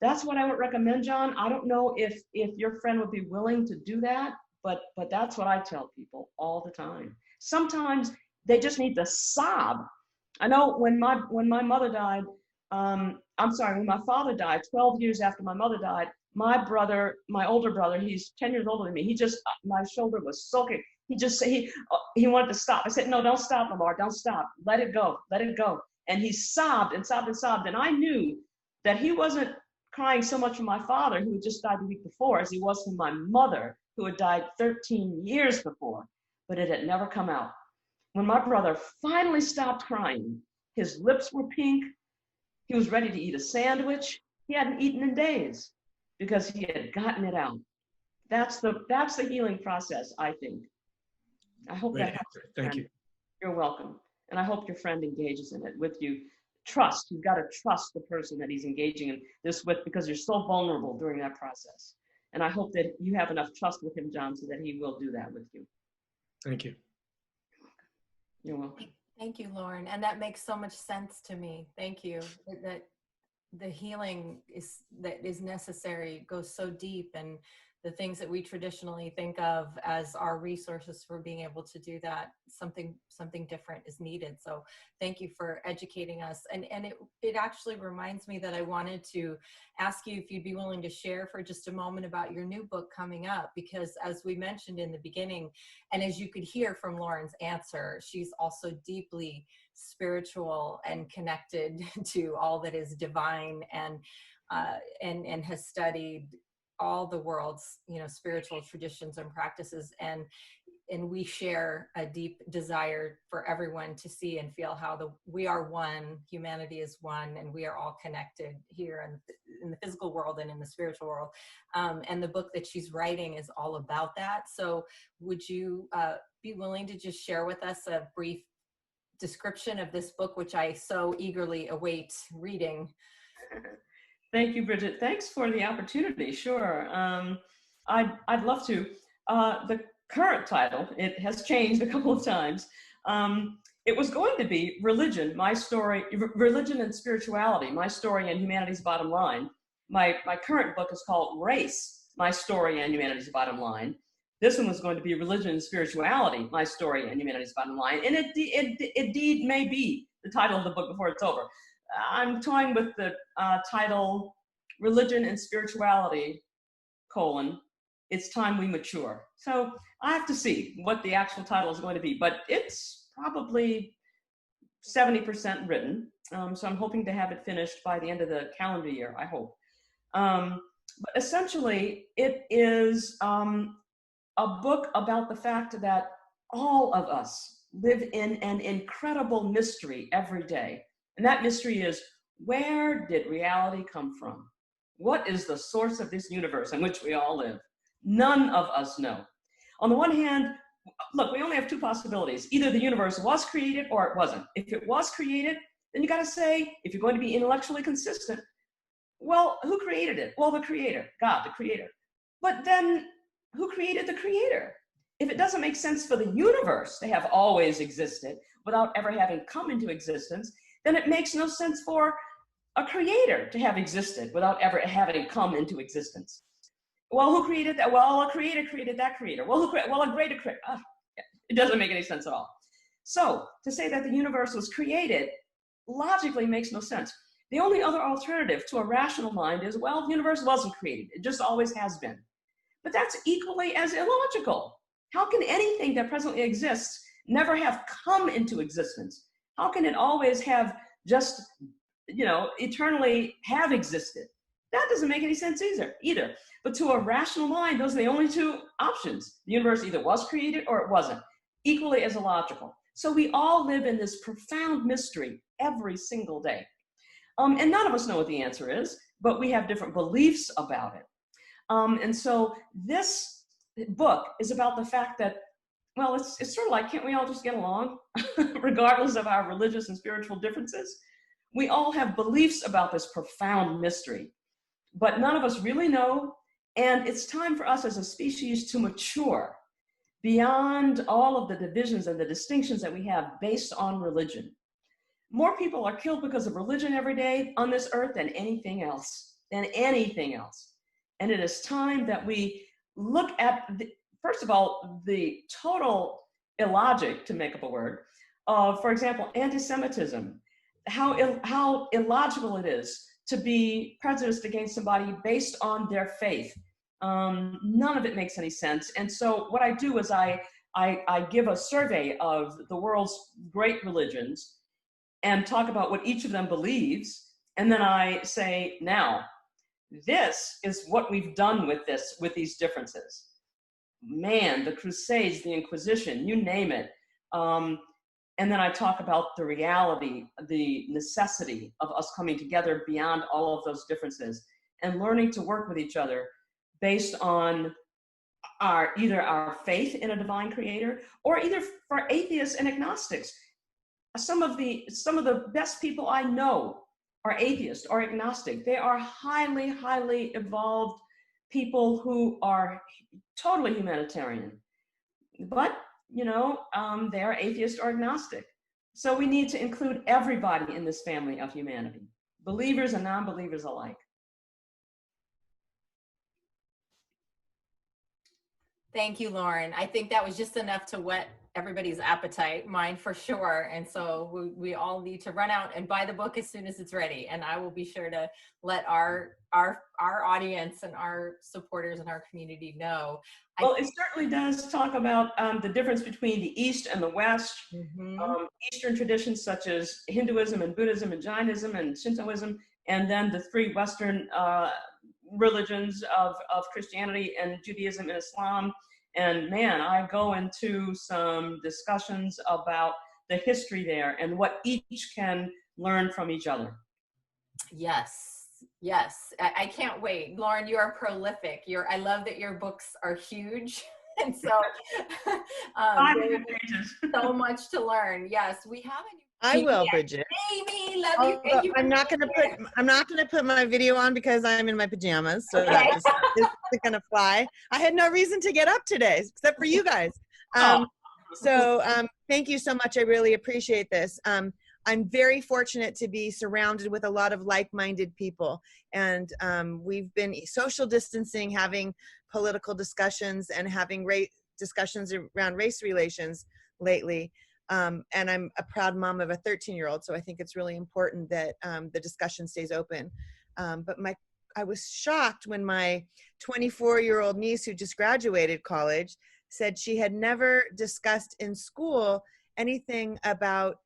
That's what I would recommend, John. I don't know if your friend would be willing to do that, but that's what I tell people all the time. Sometimes they just need to sob. I know when my mother died, when my father died, 12 years after my mother died, my older brother, he's 10 years older than me, my shoulder was soaking. He wanted to stop. I said, no, don't stop, Lamar, don't stop. Let it go, let it go. And he sobbed and sobbed and sobbed. And I knew that he wasn't crying so much for my father, who had just died the week before, as he was for my mother, who had died 13 years before, but it had never come out. When my brother finally stopped crying, his lips were pink, he was ready to eat a sandwich. He hadn't eaten in days, because he had gotten it out. That's the healing process, I think. I hope Great that helps. answer. Thank you. You're welcome. And I hope your friend engages in it with you. Trust, you've got to trust the person that he's engaging in this with, because you're so vulnerable during that process. And I hope that you have enough trust with him, John, so that he will do that with you. Thank you. You're welcome. Thank you, Lauren. And that makes so much sense to me. Thank you. That the healing that is necessary goes so deep, and the things that we traditionally think of as our resources for being able to do that, something different is needed. So thank you for educating us. And it actually reminds me that I wanted to ask you if you'd be willing to share for just a moment about your new book coming up, because as we mentioned in the beginning, and as you could hear from Lauren's answer, she's also deeply spiritual and connected to all that is divine, and has studied all the world's, spiritual traditions and practices, and we share a deep desire for everyone to see and feel how we are one, humanity is one, and we are all connected here in the physical world and in the spiritual world. And the book that she's writing is all about that. So would you be willing to just share with us a brief description of this book, which I so eagerly await reading? Thank you, Bridget. Thanks for the opportunity. Sure. I'd love to. The current title, it has changed a couple of times. It was going to be Religion, My Story, Religion and Spirituality, My Story and Humanity's Bottom Line. My current book is called Race, My Story and Humanity's Bottom Line. This one was going to be Religion and Spirituality, My Story and Humanity's Bottom Line. And it indeed may be the title of the book before it's over. I'm toying with the title, Religion and Spirituality, It's Time We Mature. So I have to see what the actual title is going to be, but it's probably 70% written. So I'm hoping to have it finished by the end of the calendar year, I hope. But essentially, it is a book about the fact that all of us live in an incredible mystery every day. And that mystery is, where did reality come from? What is the source of this universe in which we all live? None of us know. On the one hand, look, we only have two possibilities. Either the universe was created or it wasn't. If it was created, then you got to say, if you're going to be intellectually consistent, well, who created it? Well, the creator, God, the creator. But then who created the creator? If it doesn't make sense for the universe to have always existed without ever having come into existence, then it makes no sense for a creator to have existed without ever having come into existence. Well, who created that? Well, a creator created that creator. Well, a greater creator. It doesn't make any sense at all. So to say that the universe was created logically makes no sense. The only other alternative to a rational mind is, well, the universe wasn't created. It just always has been. But that's equally as illogical. How can anything that presently exists never have come into existence? How can it always have just, eternally have existed? That doesn't make any sense either. But to a rational mind, those are the only two options. The universe either was created or it wasn't, equally as illogical. So we all live in this profound mystery every single day. And none of us know what the answer is, but we have different beliefs about it. And so this book is about the fact that, well, it's sort of like, can't we all just get along, regardless of our religious and spiritual differences? We all have beliefs about this profound mystery, but none of us really know. And it's time for us as a species to mature beyond all of the divisions and the distinctions that we have based on religion. More people are killed because of religion every day on this earth than anything else, And it is time that we look at, first of all, the total illogic, to make up a word, of, for example, anti-Semitism, how illogical it is to be prejudiced against somebody based on their faith. None of it makes any sense. And so what I do is I give a survey of the world's great religions and talk about what each of them believes. And then I say, now, this is what we've done with these differences. Man, the Crusades, the Inquisition, you name it. And then I talk about the reality, the necessity of us coming together beyond all of those differences and learning to work with each other based on either our faith in a divine creator, or either for atheists and agnostics. some of the best people I know are atheist or agnostic. They are highly, highly evolved people who are totally humanitarian, but they are atheist or agnostic. So we need to include everybody in this family of humanity, believers and non-believers alike. Thank you, Lauren. I think that was just enough to whet everybody's appetite, mine for sure. And so we all need to run out and buy the book as soon as it's ready. And I will be sure to let our audience and our supporters and our community know. Well, it certainly does talk about the difference between the East and the West, Eastern traditions such as Hinduism and Buddhism and Jainism and Shintoism, and then the three Western religions of Christianity and Judaism and Islam. And man, I go into some discussions about the history there and what each can learn from each other. Yes, I can't wait. Lauren, you are prolific. I love that your books are huge. And so, 500 pages. So much to learn. Yes, we have a new I will, Bridget. Amy, love you. Thank you. I'm not gonna put my video on because I'm in my pajamas, so that just isn't gonna fly. I had no reason to get up today except for you guys. Thank you so much. I really appreciate this. I'm very fortunate to be surrounded with a lot of like-minded people, and we've been social distancing, having political discussions, and having discussions around race relations lately. And I'm a proud mom of a 13-year-old, so I think it's really important that the discussion stays open. But I was shocked when my 24-year-old niece, who just graduated college, said she had never discussed in school anything about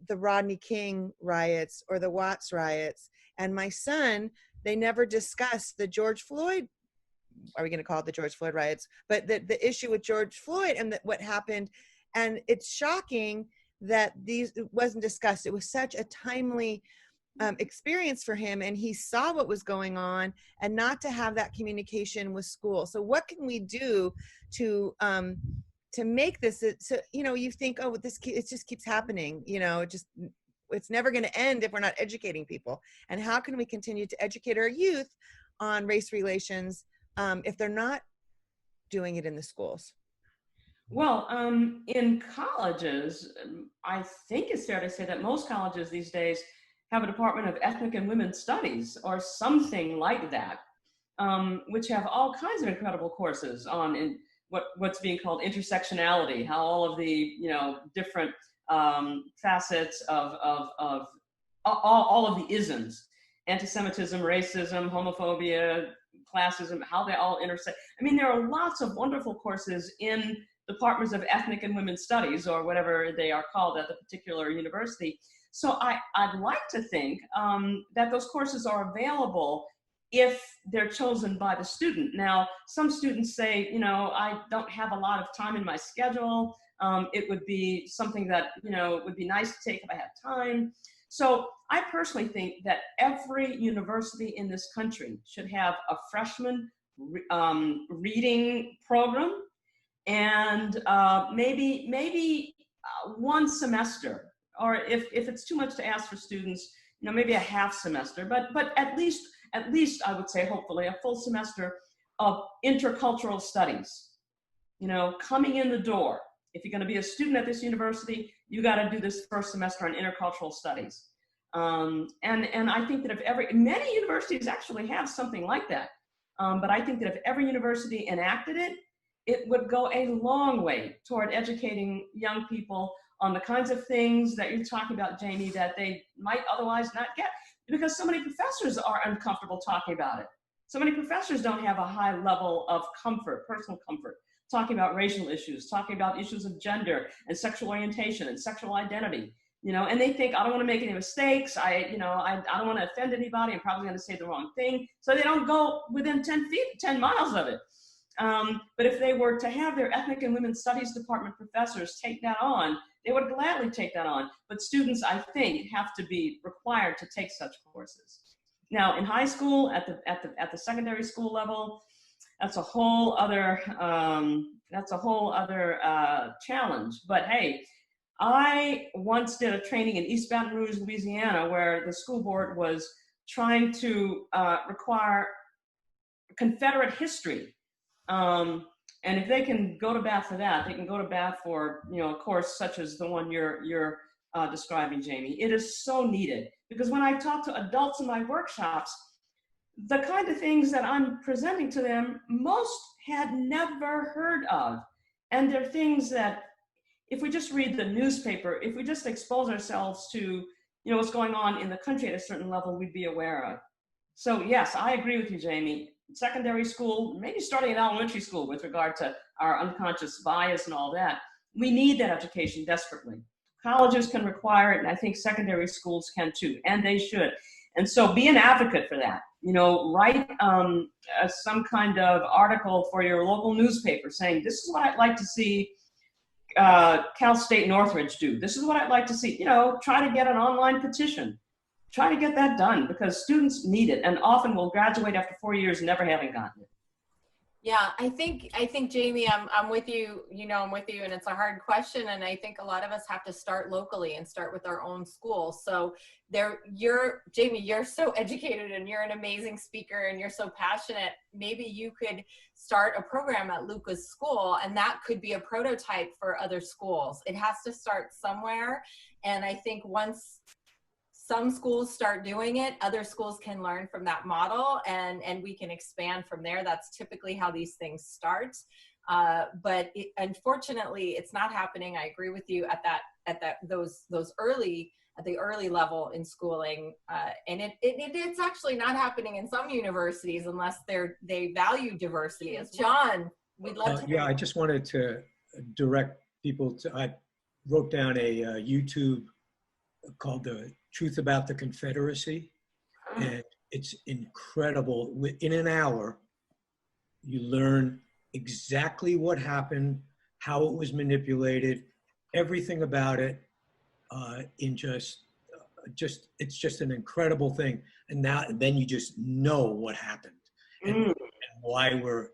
the Rodney King riots or the Watts riots. And my son, they never discussed the George Floyd, are we going to call it the George Floyd riots, but the issue with George Floyd and what happened. And it's shocking that it wasn't discussed. It was such a timely experience for him, and he saw what was going on, and not to have that communication with school. So what can we do to make this, so, you think, oh, it just keeps happening, it's never going to end if we're not educating people. And how can we continue to educate our youth on race relations if they're not doing it in the schools? Well, in colleges, I think it's fair to say that most colleges these days have a Department of Ethnic and Women's Studies or something like that, which have all kinds of incredible courses on what's being called intersectionality, how all of the different facets of all of the isms, anti-Semitism, racism, homophobia, classism, how they all intersect. I mean, there are lots of wonderful courses in Departments of Ethnic and Women's Studies, or whatever they are called at the particular university. So I'd like to think that those courses are available if they're chosen by the student. Now, some students say, I don't have a lot of time in my schedule. It would be something that, it would be nice to take if I had time. So I personally think that every university in this country should have a freshman reading program, and maybe one semester, or if it's too much to ask for students, maybe a half semester, but at least I would say, hopefully, a full semester of intercultural studies, coming in the door. If you're going to be a student at this university, you got to do this first semester on intercultural studies. And I think that many universities actually have something like that. But I think that if every university enacted it, it would go a long way toward educating young people on the kinds of things that you're talking about, Jamie, that they might otherwise not get, because so many professors are uncomfortable talking about it. So many professors don't have a high level of comfort, personal comfort, talking about racial issues, talking about issues of gender and sexual orientation and sexual identity, and they think, I don't want to make any mistakes. I don't want to offend anybody. I'm probably going to say the wrong thing. So they don't go within 10 miles of it. But if they were to have their Ethnic and Women's Studies Department professors take that on, they would gladly take that on. But students, I think, have to be required to take such courses. Now, in high school, at the secondary school level, that's a whole other challenge. But hey, I once did a training in East Baton Rouge, Louisiana, where the school board was trying to require Confederate history. And if they can go to bat for that, they can go to bat for, a course such as the one you're describing, Jamie. It is so needed, because when I talk to adults in my workshops, the kind of things that I'm presenting to them, most had never heard of. And they're things that, if we just read the newspaper, if we just expose ourselves to, what's going on in the country at a certain level, we'd be aware of. So yes, I agree with you, Jamie. Secondary school, maybe starting in elementary school with regard to our unconscious bias and all that. We need that education desperately. Colleges can require it, and I think secondary schools can too, and they should. And so be an advocate for that. Write some kind of article for your local newspaper saying, this is what I'd like to see Cal State Northridge do. This is what I'd like to see. Try to get an online petition. Try to get that done, because students need it, and often will graduate after 4 years never having gotten it. Yeah, I think Jamie, I'm with you. I'm with you, and it's a hard question, and I think a lot of us have to start locally and start with our own school. So Jamie, you're so educated, and you're an amazing speaker, and you're so passionate. Maybe you could start a program at Luca's school, and that could be a prototype for other schools. It has to start somewhere, and I think once some schools start doing it, other schools can learn from that model, and we can expand from there. That's typically how these things start. But unfortunately, it's not happening. I agree with you at the early level in schooling, and it's actually not happening in some universities unless they value diversity. As John, we'd love to. Yeah, I just wanted to direct people to. I wrote down a YouTube called "The Truth About the Confederacy," and it's incredible. Within an hour, you learn exactly what happened, how it was manipulated, everything about it. It's just an incredible thing. And then you just know what happened and why we're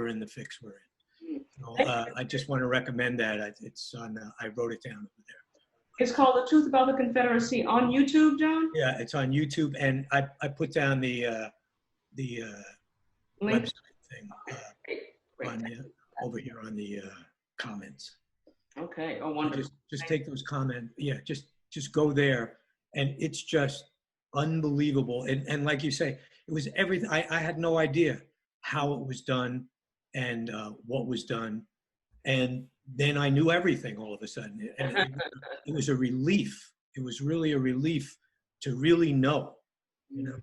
in the fix we're in. I just want to recommend that. It's on. I wrote it down over there. It's called The Truth About the Confederacy on YouTube, John? Yeah, it's on YouTube, and I put down the Link? website thing over here on the comments. Okay. Oh, wonderful. Just take those comments. Yeah, just go there, and it's just unbelievable. And like you say, it was everything. I had no idea how it was done and what was done, and then I knew everything all of a sudden. And it was a relief. It was really a relief to really know, Mm-hmm.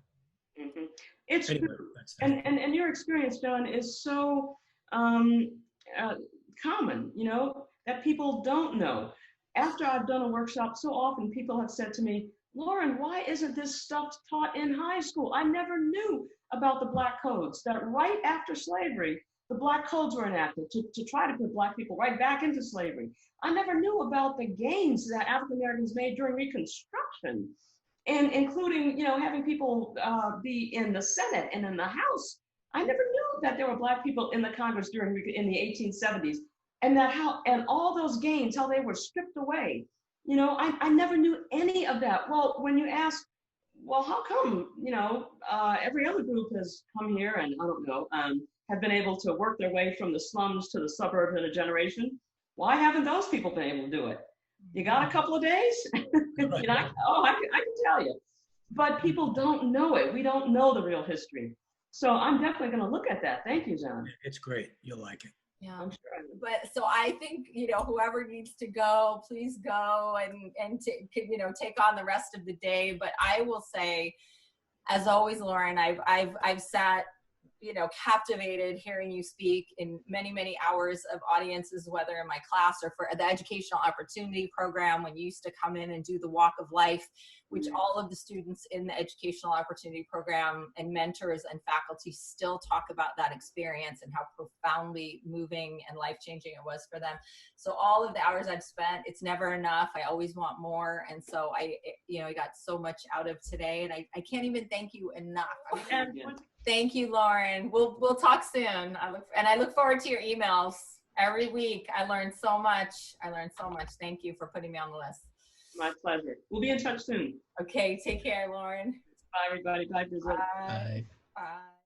It's anyway, true. And your experience, John, is so common, that people don't know. After I've done a workshop, so often people have said to me, Lauren, why isn't this stuff taught in high school? I never knew about the Black codes, that right after slavery, the Black codes were enacted to try to put Black people right back into slavery. I never knew about the gains that African Americans made during Reconstruction, and including, having people be in the Senate and in the House. I never knew that there were Black people in the Congress in the 1870s, and and all those gains, how they were stripped away. I never knew any of that. Well, when you ask, well, how come, every other group has come here and I don't know, have been able to work their way from the slums to the suburbs in a generation. Why haven't those people been able to do it? You got a couple of days? I can tell you. But people don't know it. We don't know the real history. So I'm definitely going to look at that. Thank you, John. It's great. You'll like it. Yeah, I'm sure. But so I think, whoever needs to go, please go and take on the rest of the day. But I will say, as always, Lauren, I've sat, captivated hearing you speak in many, many hours of audiences, whether in my class or for the Educational Opportunity Program, when you used to come in and do the Walk of Life, which all of the students in the Educational Opportunity Program and mentors and faculty still talk about that experience and how profoundly moving and life-changing it was for them. So all of the hours I've spent, it's never enough. I always want more. And so I got so much out of today, and I can't even thank you enough. Thank you, Lauren. We'll talk soon. I look forward to your emails Every week. I learned so much. I learned so much. Thank you for putting me on the list. My pleasure. We'll be in touch soon. Okay, take care, Lauren. Bye, everybody. Bye, Bridget. Bye. Bye. Bye.